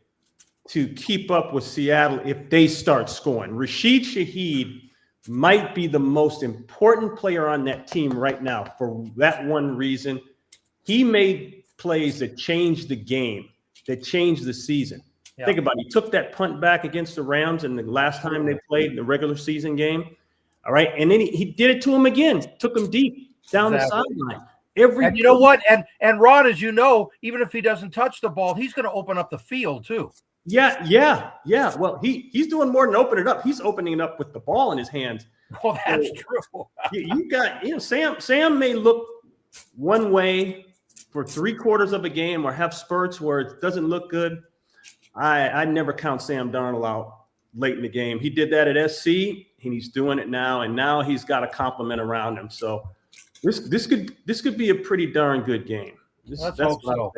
to keep up with Seattle if they start scoring. Rashid Shaheed might be the most important player on that team right now for that one reason. He made plays that changed the game, that changed the season. Yeah. Think about it. He took that punt back against the Rams in the last time they played the regular season game. All right. And then he did it to him again, took him deep down the sideline. And you know what? And Ron, as you know, even if he doesn't touch the ball, he's going to open up the field too. Yeah. Well, he's doing more than opening it up. He's opening it up with the ball in his hands. Oh, that's true. You got, Sam may look one way for 3/4 of a game or have spurts where it doesn't look good. I never count Sam Darnold out late in the game. He did that at SC, and he's doing it now, and now he's got a compliment around him. So this could be a pretty darn good game. Let's hope so.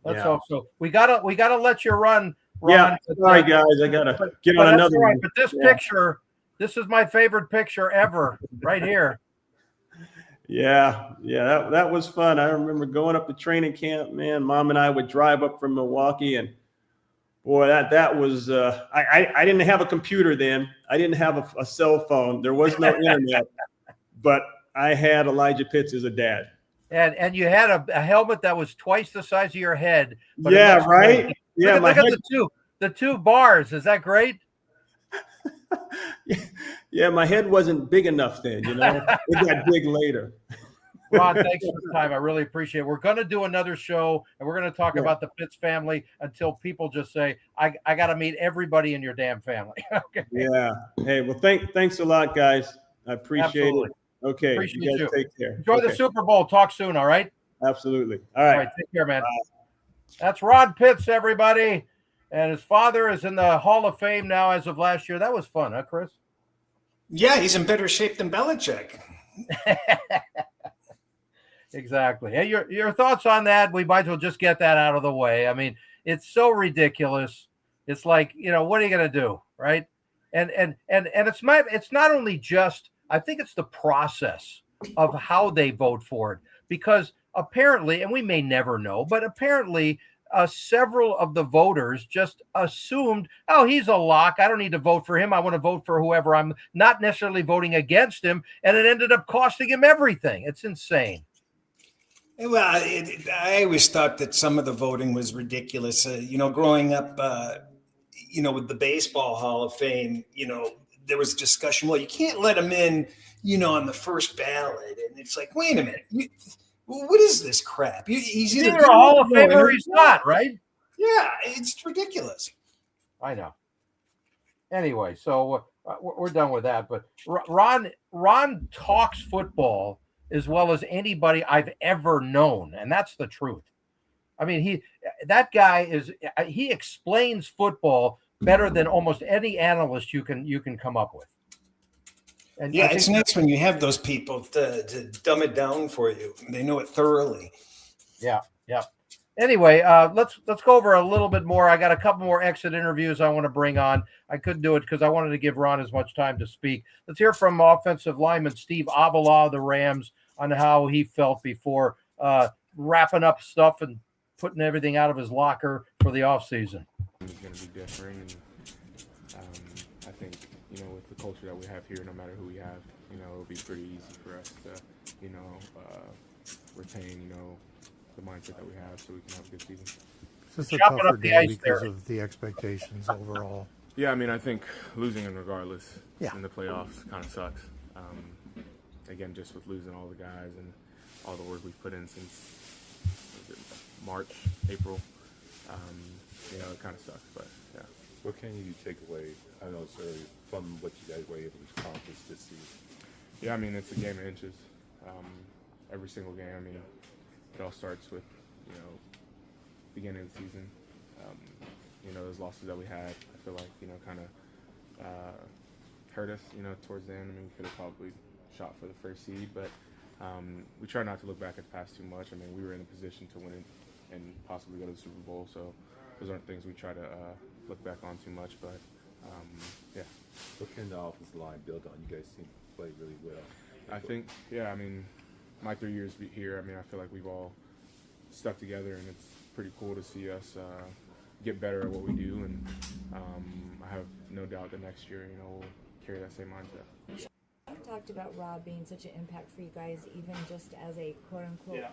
Let's hope so. We gotta let you run. Ron. Yeah, sorry guys, I gotta get on another one. But this picture, this is my favorite picture ever, right here. Yeah, that was fun. I remember going up to training camp, man. Mom and I would drive up from Milwaukee, and boy, that was I didn't have a computer then. I didn't have a cell phone. There was no internet, but I had Elijah Pitts as a dad. And you had a helmet that was twice the size of your head. But yeah, right. Great. Yeah, look at the two bars. Is that great? Yeah, my head wasn't big enough then, It got big later. Ron, thanks for the time. I really appreciate it. We're going to do another show, and we're going to talk about the Pitts family until people just say, I got to meet everybody in your damn family. Okay. Yeah. Hey, well, thanks a lot, guys. I appreciate it. Okay. Appreciate you guys take care. Enjoy the Super Bowl. Talk soon, all right? Absolutely. All right. Take care, man. That's Ron Pitts, everybody. And his father is in the Hall of Fame now as of last year. That was fun, huh, Chris? Yeah, he's in better shape than Belichick. Exactly. Hey, your thoughts on that? We might as well just get that out of the way. I mean, it's so ridiculous. It's like, what are you going to do, right? And it's not only just, I think it's the process of how they vote for it, because apparently, and we may never know, but apparently several of the voters just assumed, oh, he's a lock. I don't need to vote for him. I want to vote for whoever. I'm not necessarily voting against him. And it ended up costing him everything. It's insane. Well, I always thought that some of the voting was ridiculous. Growing up, with the Baseball Hall of Fame, there was discussion. Well, you can't let him in, on the first ballot. And it's like, wait a minute. What is this crap? He's either a Hall of Famer or he's not, right? Yeah, it's ridiculous. I know. Anyway, so we're done with that. But Ron talks football as well as anybody I've ever known, and that's the truth. I mean, that guy he explains football better than almost any analyst you can come up with. And yeah, it's nice when you have those people to dumb it down for you. They know it thoroughly. Yeah. Anyway, let's go over a little bit more. I got a couple more exit interviews I want to bring on. I couldn't do it because I wanted to give Ron as much time to speak. Let's hear from offensive lineman Steve Avila of the Rams on how he felt before wrapping up stuff and putting everything out of his locker for the offseason. It's going to be different, and I think, with the culture that we have here, no matter who we have, it'll be pretty easy for us to, retain, the mindset that we have so we can have a good season. Just a chopping tougher up the day ice because there. of the expectations overall. Yeah, I mean, I think losing him regardless Yeah. in the playoffs kind of sucks. Again, just with losing all the guys and all the work we've put in since March, April, you know, it kind of sucks. But yeah. What can you take away? I know it's early from what you guys were able to accomplish this season. Yeah, I mean, it's a game of inches. Every single game. I mean, it all starts with, you know, beginning of the season. You know, those losses that we had, I feel like, you know, kind of hurt us, you know, towards the end. I mean, we could have probably shot for the first seed, but we try not to look back at the past too much. I mean, we were in a position to win it and possibly go to the Super Bowl, so those aren't things we try to look back on too much, but yeah. What can the offensive line build on? You guys seem to play really well. I think, yeah, I mean, my 3 years here, I mean, I feel like we've all stuck together, and it's pretty cool to see us get better at what we do, and I have no doubt that next year, you know, we'll carry that same mindset. You talked about Rob being such an impact for you guys, even just as a quote-unquote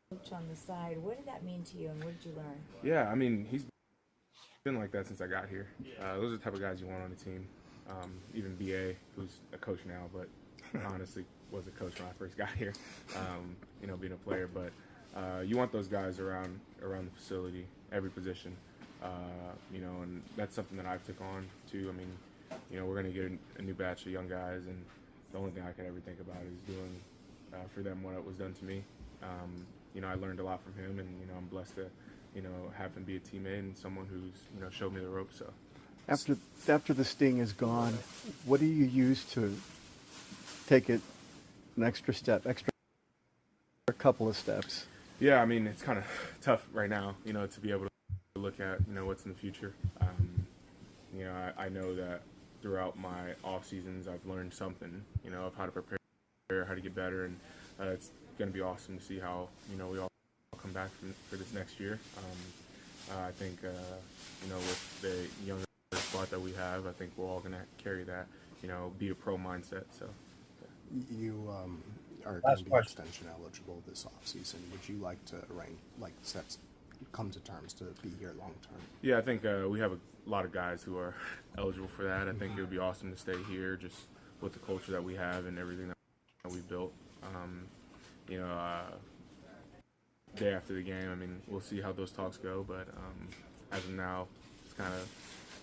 coach on the side. What did that mean to you, and what did you learn? Yeah, I mean, he's been like that since I got here. Those are the type of guys you want on the team. Even BA, who's a coach now, but honestly was a coach when I first got here, you know, being a player. But you want those guys around the facility, every position, you know, and that's something that I've took on too. I mean, you know, we're going to get a new batch of young guys, and the only thing I could ever think about is doing for them what was done to me. You know, I learned a lot from him, and, you know, I'm blessed to, you know, have him be a teammate and someone who's, you know, showed me the ropes. So After the sting is gone, what do you use to take it an extra couple of steps? Yeah, I mean, it's kind of tough right now, you know, to be able to look at, you know, what's in the future. You know, I know that throughout my off seasons, I've learned something, you know, of how to prepare, how to get better, and it's going to be awesome to see how, you know, we all come back for this next year. I think, you know, with the younger squad that we have, I think we're all going to carry that, you know, be a pro mindset. So you are going to be extension eligible this offseason. Would you like to come to terms to be here long term? Yeah, I think we have a lot of guys who are eligible for that. I think it would be awesome to stay here just with the culture that we have and everything that we've built. You know, day after the game, I mean, we'll see how those talks go, but as of now, just kind of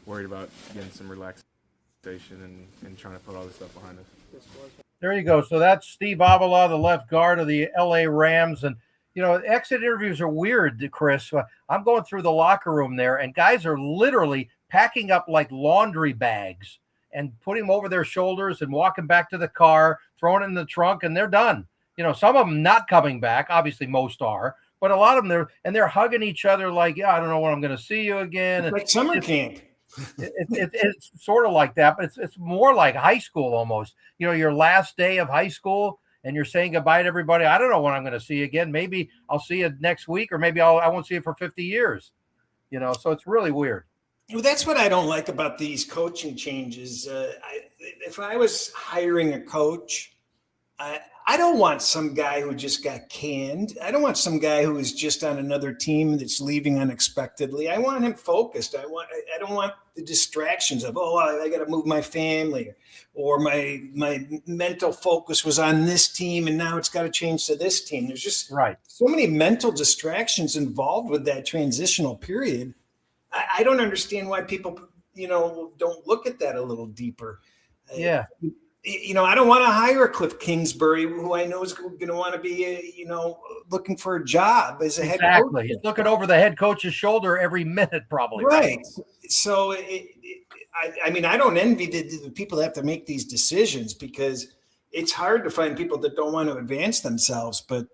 worried about getting some relaxation and trying to put all this stuff behind us. There you go. So that's Steve Avila, the left guard of the LA Rams. And, you know, exit interviews are weird, Chris. I'm going through the locker room there, and guys are literally packing up like laundry bags and putting them over their shoulders and walking back to the car, throwing it in the trunk, and they're done. You know, some of them not coming back. Obviously, most are. But a lot of them, they're hugging each other like, yeah, I don't know when I'm going to see you again. It's like summer camp. It's sort of like that, but it's more like high school almost. You know, your last day of high school, and you're saying goodbye to everybody. I don't know when I'm going to see you again. Maybe I'll see you next week, or maybe I won't see you for 50 years. You know, so it's really weird. Well, that's what I don't like about these coaching changes. If I was hiring a coach, I don't want some guy who just got canned. I don't want some guy who is just on another team that's leaving unexpectedly. I want him focused. I don't want the distractions of, I got to move my family, or my mental focus was on this team and now it's got to change to this team. There's just so many mental distractions involved with that transitional period. I don't understand why people, you know, don't look at that a little deeper. Yeah. You know, I don't want to hire a Cliff Kingsbury who I know is going to want to be, you know, looking for a job as a head coach. Exactly. He's looking over the head coach's shoulder every minute, probably. Right. So, I mean, I don't envy the people that have to make these decisions, because it's hard to find people that don't want to advance themselves. But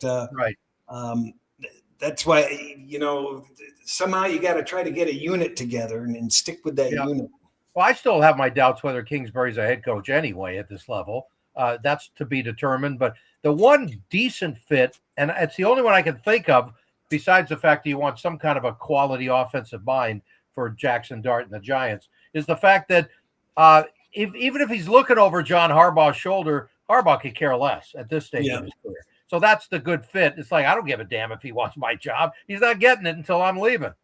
that's why, you know, somehow you got to try to get a unit together and stick with that unit. Well, I still have my doubts whether Kingsbury's a head coach anyway at this level. That's to be determined. But the one decent fit, and it's the only one I can think of, besides the fact that you want some kind of a quality offensive mind for Jackson Dart and the Giants, is the fact that even if he's looking over John Harbaugh's shoulder, Harbaugh could care less at this stage of his career. So that's the good fit. It's like, I don't give a damn if he wants my job. He's not getting it until I'm leaving.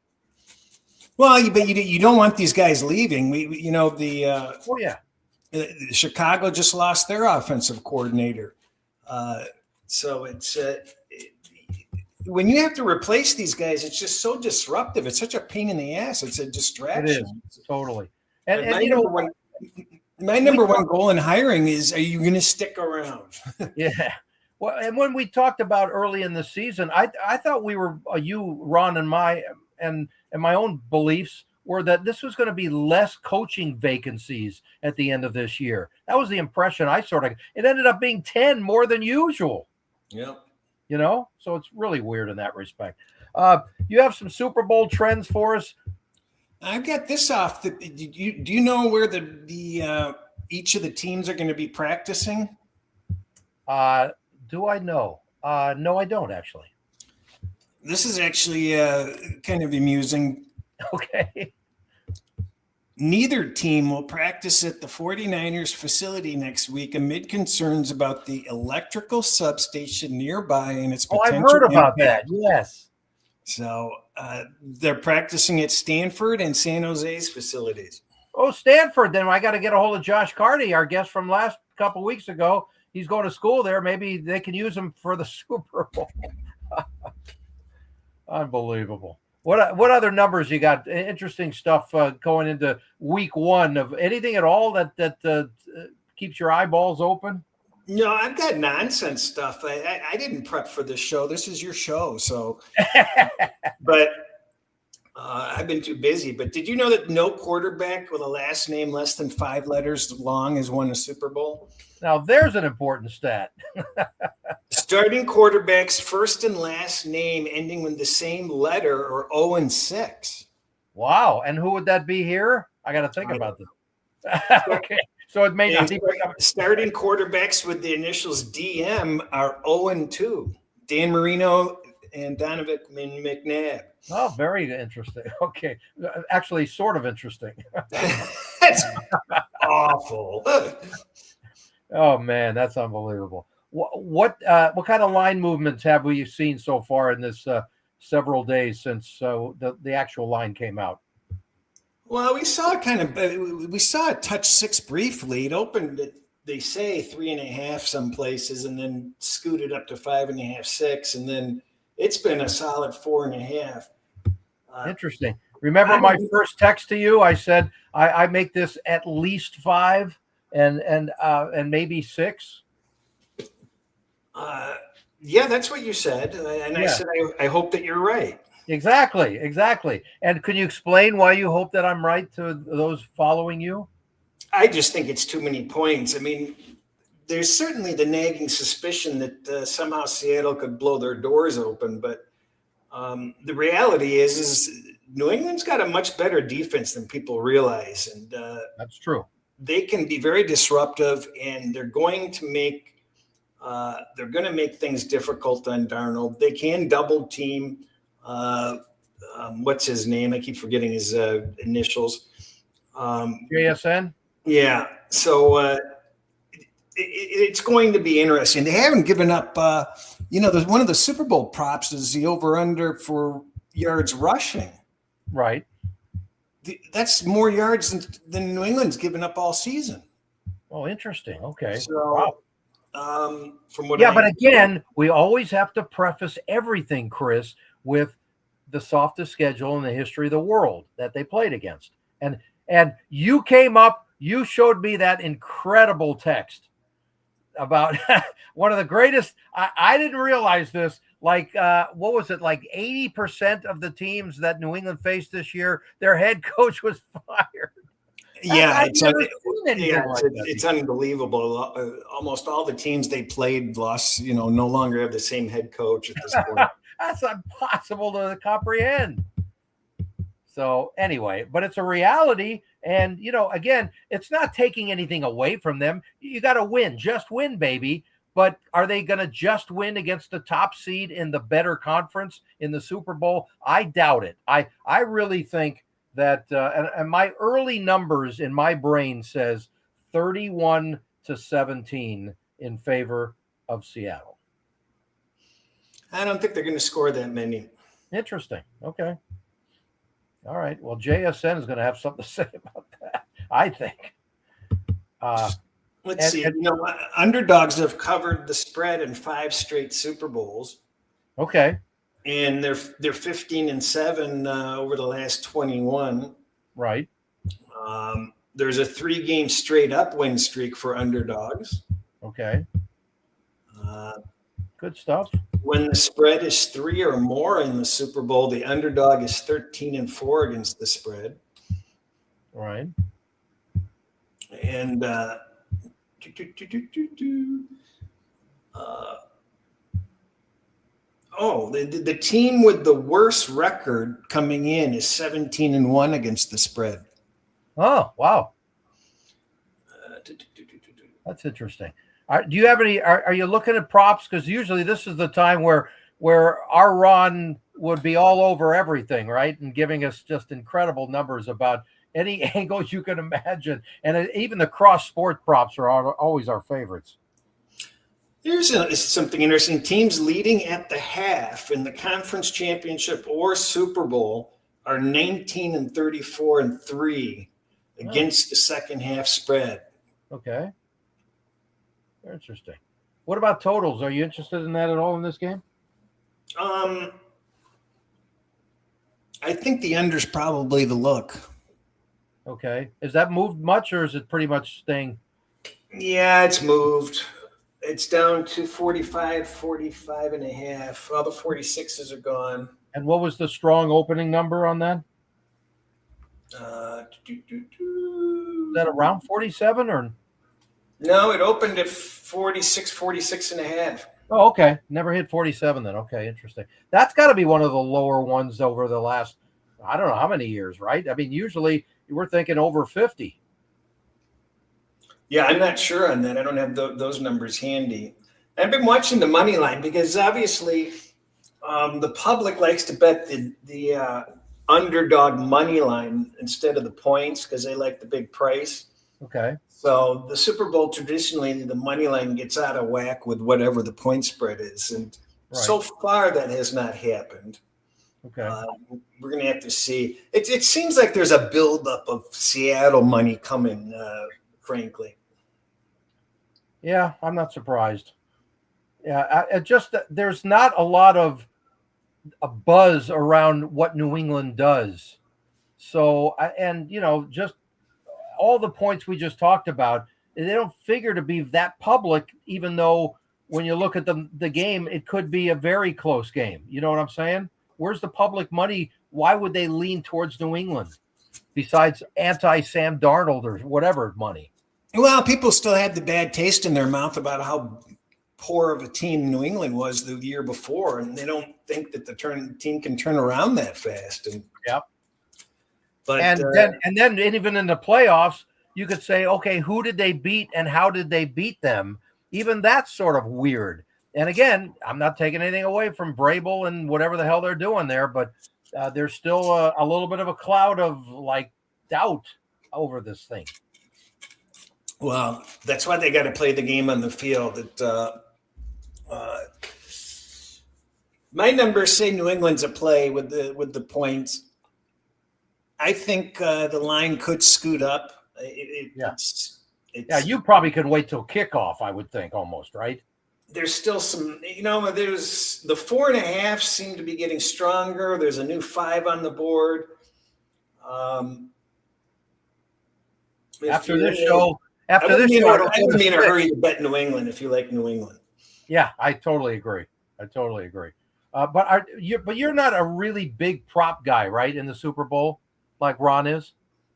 Well, but you don't want these guys leaving. Oh yeah. Chicago just lost their offensive coordinator. So it's when you have to replace these guys, it's just so disruptive. It's such a pain in the ass. It's a distraction. It is totally. And my number one goal in hiring is: are you going to stick around? Yeah. Well, and when we talked about early in the season, I thought we were you, Ron, and my own beliefs were that this was going to be less coaching vacancies at the end of this year. That was the impression I sort of. It ended up being 10 more than usual. Yeah. So it's really weird in that respect. You have some Super Bowl trends for us. I've got this off. Do you know where the each of the teams are going to be practicing? Do I know? No, I don't actually. This is actually kind of amusing. Okay. Neither team will practice at the 49ers facility next week amid concerns about the electrical substation nearby and its potential. I've heard about that. Yes. So they're practicing at Stanford and San Jose's facilities. Oh, Stanford. Then I got to get a hold of Josh Carty, our guest from last couple weeks ago. He's going to school there. Maybe they can use him for the Super Bowl. Unbelievable. What other numbers you got? Interesting stuff going into week one of anything at all that keeps your eyeballs open? No, I've got nonsense stuff. I didn't prep for this show. This is your show, so. But I've been too busy. But did you know that no quarterback with a last name less than 5 letters long has won a Super Bowl? Now there's an important stat. Starting quarterbacks first and last name ending with the same letter or 0-6. Wow. And who would that be here? I got to think about this. Okay. So it may not be starting quarterbacks with the initials DM are 0-2. Dan Marino and Donovan McNabb. Oh, very interesting. Okay. Actually, sort of interesting. That's awful. Oh man, that's unbelievable. What kind of line movements have we seen so far in this several days since the actual line came out? Well, we saw it touch 6 briefly. It opened at, they say, 3.5 some places, and then scooted up to 5.5, 6, and then it's been a solid 4.5. Interesting. Remember my first text to you? I said I make this at least 5 and maybe 6. Yeah, that's what you said, and yeah. I said I hope that you're right. Exactly. And can you explain why you hope that I'm right to those following you? I just think it's too many points. I mean, there's certainly the nagging suspicion that somehow Seattle could blow their doors open, but the reality is New England's got a much better defense than people realize, and that's true. They can be very disruptive, and they're going to make things difficult on Darnold. They can double team. What's his name? I keep forgetting his initials. JSN. Yeah. So it's going to be interesting. They haven't given up. There's one of the Super Bowl props is the over/under for yards rushing. Right. That's more yards than New England's given up all season. Oh, interesting. Okay. So, wow. But again, we always have to preface everything, Chris, with the softest schedule in the history of the world that they played against. And you came up, you showed me that incredible text about one of the greatest. I didn't realize this. Like, what was it? Like 80% of the teams that New England faced this year, their head coach was fired. Yeah, it's unbelievable. Almost all the teams they played lost, no longer have the same head coach at this point. That's impossible to comprehend. So anyway, but it's a reality. And, again, it's not taking anything away from them. You got to win. Just win, baby. But are they going to just win against the top seed in the better conference in the Super Bowl? I doubt it. I really think that and my early numbers in my brain says 31-17 in favor of Seattle. I don't think they're going to score that many. Interesting. Okay. All right. Well, JSN is going to have something to say about that, I think. Let's see. Underdogs have covered the spread in 5 straight Super Bowls. Okay. And they're 15-7 over the last 21. Right. There's a 3-game straight up win streak for underdogs. Okay. Good stuff. When the spread is 3 or more in the Super Bowl, the underdog is 13-4 against the spread. Right. And the team with the worst record coming in is 17-1 against the spread. Oh, wow. That's interesting. Do you have any? Are you looking at props? Because usually this is the time where our Ron would be all over everything, right, and giving us just incredible numbers about any angle you can imagine, and even the cross sport props are always our favorites. Here's something interesting. Teams leading at the half in the conference championship or Super Bowl are 19-34-3 against the second half spread. Okay. Very interesting. What about totals? Are you interested in that at all in this game? I think the under's probably the look. Okay. Is that moved much, or is it pretty much staying? Yeah, it's moved. It's down to 45, 45 and a half. All the 46s are gone. And what was the strong opening number on that? Is that around 47 or? No, it opened at 46 and a half. Oh, okay. Never hit 47 then. Okay, interesting. That's got to be one of the lower ones over the last, I don't know how many years, right? I mean, usually we're thinking over 50. Yeah, I'm not sure on that. I don't have those numbers handy. I've been watching the money line because obviously the public likes to bet the underdog money line instead of the points because they like the big price. Okay. So the Super Bowl, traditionally, the money line gets out of whack with whatever the point spread is. And so far, that has not happened. Okay. We're going to have to see. It seems like there's a buildup of Seattle money coming, frankly. Yeah, I'm not surprised. Yeah, there's not a lot of a buzz around what New England does. So, just all the points we just talked about, they don't figure to be that public, even though when you look at the game, it could be a very close game. You know what I'm saying? Where's the public money? Why would they lean towards New England besides anti-Sam Darnold or whatever money? Well, people still had the bad taste in their mouth about how poor of a team New England was the year before, and they don't think that the team can turn around that fast. And yep. But then even in the playoffs, you could say, okay, who did they beat and how did they beat them? Even that's sort of weird. And again, I'm not taking anything away from Vrabel and whatever the hell they're doing there, but there's still a little bit of a cloud of doubt over this thing. Well, that's why they got to play the game on the field. My numbers say New England's a play with the points. I think the line could scoot up. You probably could wait till kickoff, I would think, almost, right? There's still some, there's the 4.5 seem to be getting stronger. There's a new 5 on the board. After this show, I wouldn't be in a hurry to bet New England if you like New England. Yeah, I totally agree. But you're not a really big prop guy, right? In the Super Bowl, like Ron is.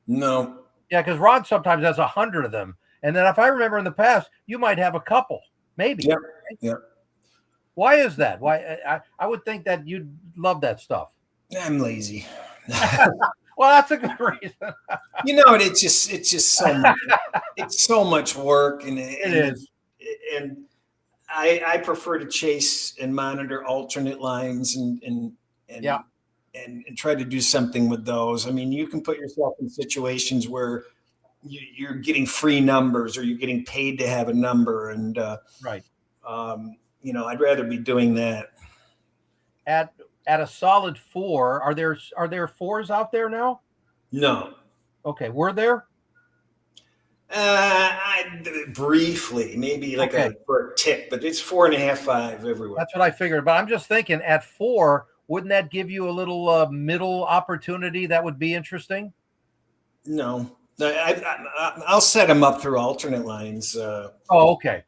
No. Yeah, because Ron sometimes has 100 of them, and then if I remember in the past, you might have a couple, maybe. Yep. Yep. Why is that? Why I would think that you'd love that stuff. I'm lazy. Well, that's a good reason. It's just so much. It's so much work, and it is. And I prefer to chase and monitor alternate lines and try to do something with those. I mean, you can put yourself in situations where you're getting free numbers or you're getting paid to have a number, and right. I'd rather be doing that. at a solid 4. Are there 4s out there now? No. Okay, were there? Briefly, maybe like for a tick, but it's 4.5, 5 everywhere. That's what I figured. But I'm just thinking at 4, wouldn't that give you a little middle opportunity that would be interesting? No, I'll set them up through alternate lines. Okay.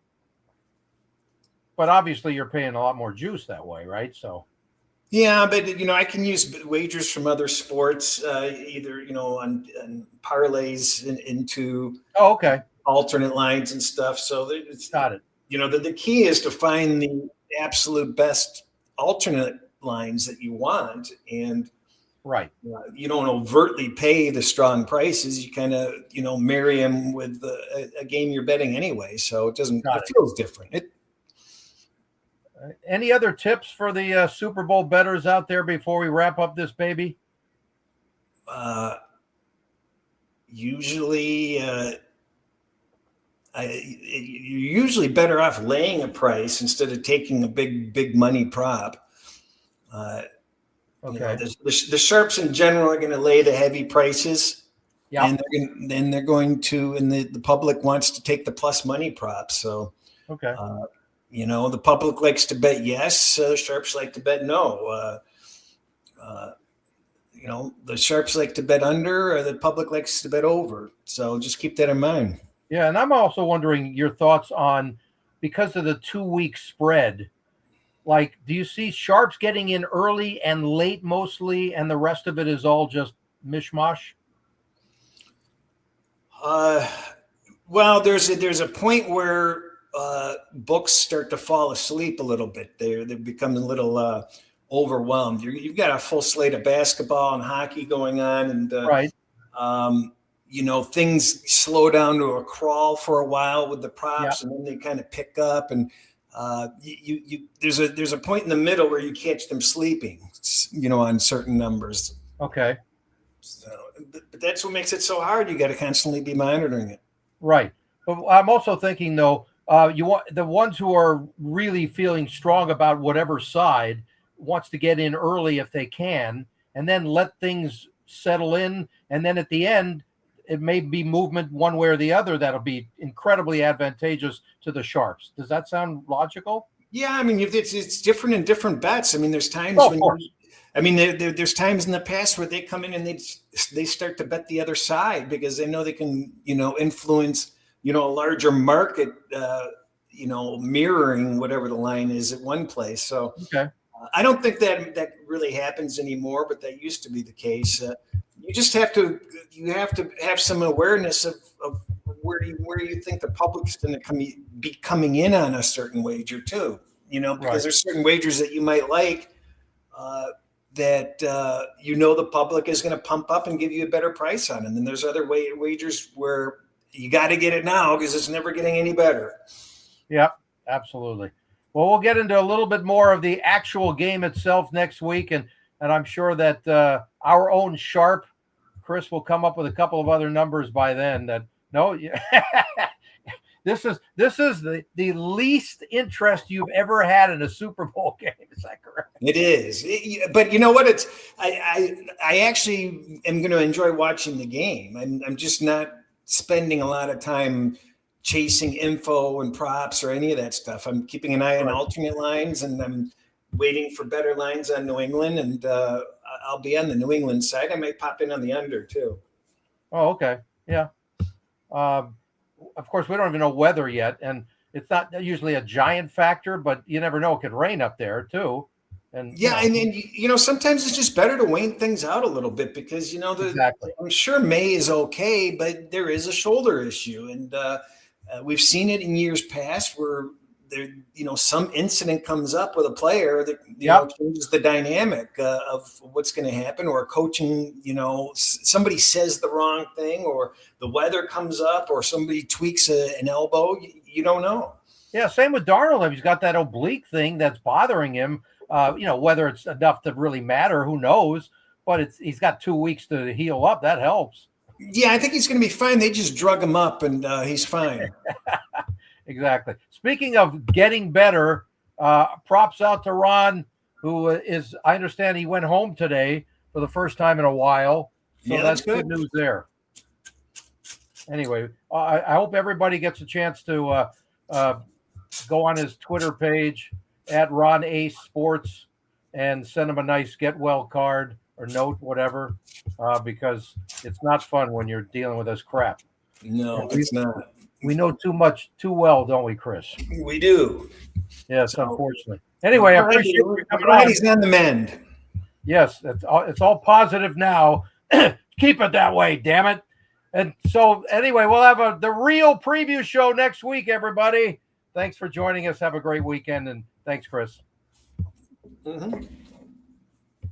But obviously you're paying a lot more juice that way, right? So. Yeah, but I can use wagers from other sports, either on parlays into alternate lines and stuff. So it's got it. The key is to find the absolute best alternate lines that you want, and you don't overtly pay the strong prices. You kind of marry them with a game you're betting anyway, so it feels different. Any other tips for the Super Bowl bettors out there before we wrap up this baby? Usually, you're usually better off laying a price instead of taking a big money prop. The sharps in general are going to lay the heavy prices, and they're going to, and the public wants to take the plus money props. So, the public likes to bet yes. Sharps like to bet no. The sharps like to bet under, or the public likes to bet over. So just keep that in mind. Yeah, and I'm also wondering your thoughts on, because of the 2-week spread, like, do you see sharps getting in early and late mostly, and the rest of it is all just mishmash? Well, there's a point where books start to fall asleep a little bit. They become a little overwhelmed. You've got a full slate of basketball and hockey going on, and things slow down to a crawl for a while with the props, and then they kind of pick up. And there's a point in the middle where you catch them sleeping, on certain numbers. Okay. So, but that's what makes it so hard. You got to constantly be monitoring it. Right. But I'm also thinking, though, you want the ones who are really feeling strong about whatever side wants to get in early if they can, and then let things settle in. And then at the end, it may be movement one way or the other that'll be incredibly advantageous to the sharps. Does that sound logical? Yeah, I mean, it's different in different bets. I mean, there's times there's times in the past where they come in and they start to bet the other side because they know they can, influence, a larger market, mirroring whatever the line is at one place. So I don't think that really happens anymore, but that used to be the case. You just have to have some awareness of where you think the public's going to be coming in on a certain wager too, because there's certain wagers that you might like that the public is going to pump up and give you a better price on. And then there's other wagers where you got to get it now because it's never getting any better. Yeah, absolutely. Well, we'll get into a little bit more of the actual game itself next week, and I'm sure that our own sharp Chris will come up with a couple of other numbers by then. This is the least interest you've ever had in a Super Bowl game. Is that correct? It is, but you know what? I actually am going to enjoy watching the game. I'm just not spending a lot of time chasing info and props or any of that stuff. I'm keeping an eye on alternate lines, and I'm waiting for better lines on New England, and I'll be on the New England side. I might pop in on the under too. Oh, okay. Yeah. Of course, we don't even know weather yet, and it's not usually a giant factor, but you never know. It could rain up there too. And sometimes it's just better to wane things out a little bit because I'm sure May is okay, but there is a shoulder issue, and we've seen it in years past where there, some incident comes up with a player that changes the dynamic of what's going to happen, or coaching. Somebody says the wrong thing, or the weather comes up, or somebody tweaks an elbow. You don't know. Yeah, same with Darnold. If he's got that oblique thing that's bothering him, whether it's enough to really matter, who knows? But he's got 2 weeks to heal up. That helps. Yeah, I think he's going to be fine. They just drug him up, and he's fine. Exactly. Speaking of getting better, props out to Ron, who is, I understand he went home today for the first time in a while. So Yeah, that's that's good news there. Anyway, I hope everybody gets a chance to go on his Twitter page at Ron Ace Sports and send him a nice get well card or note, whatever, because it's not fun when you're dealing with this crap. No, it's not. We know too well, don't we, Chris? We do. Yes, unfortunately. Anyway, I appreciate you coming on. He's on the mend. Yes, it's all positive now. Keep it that way, damn it. And so, anyway, we'll have the real preview show next week, everybody. Thanks for joining us. Have a great weekend, and thanks, Chris. Mm-hmm.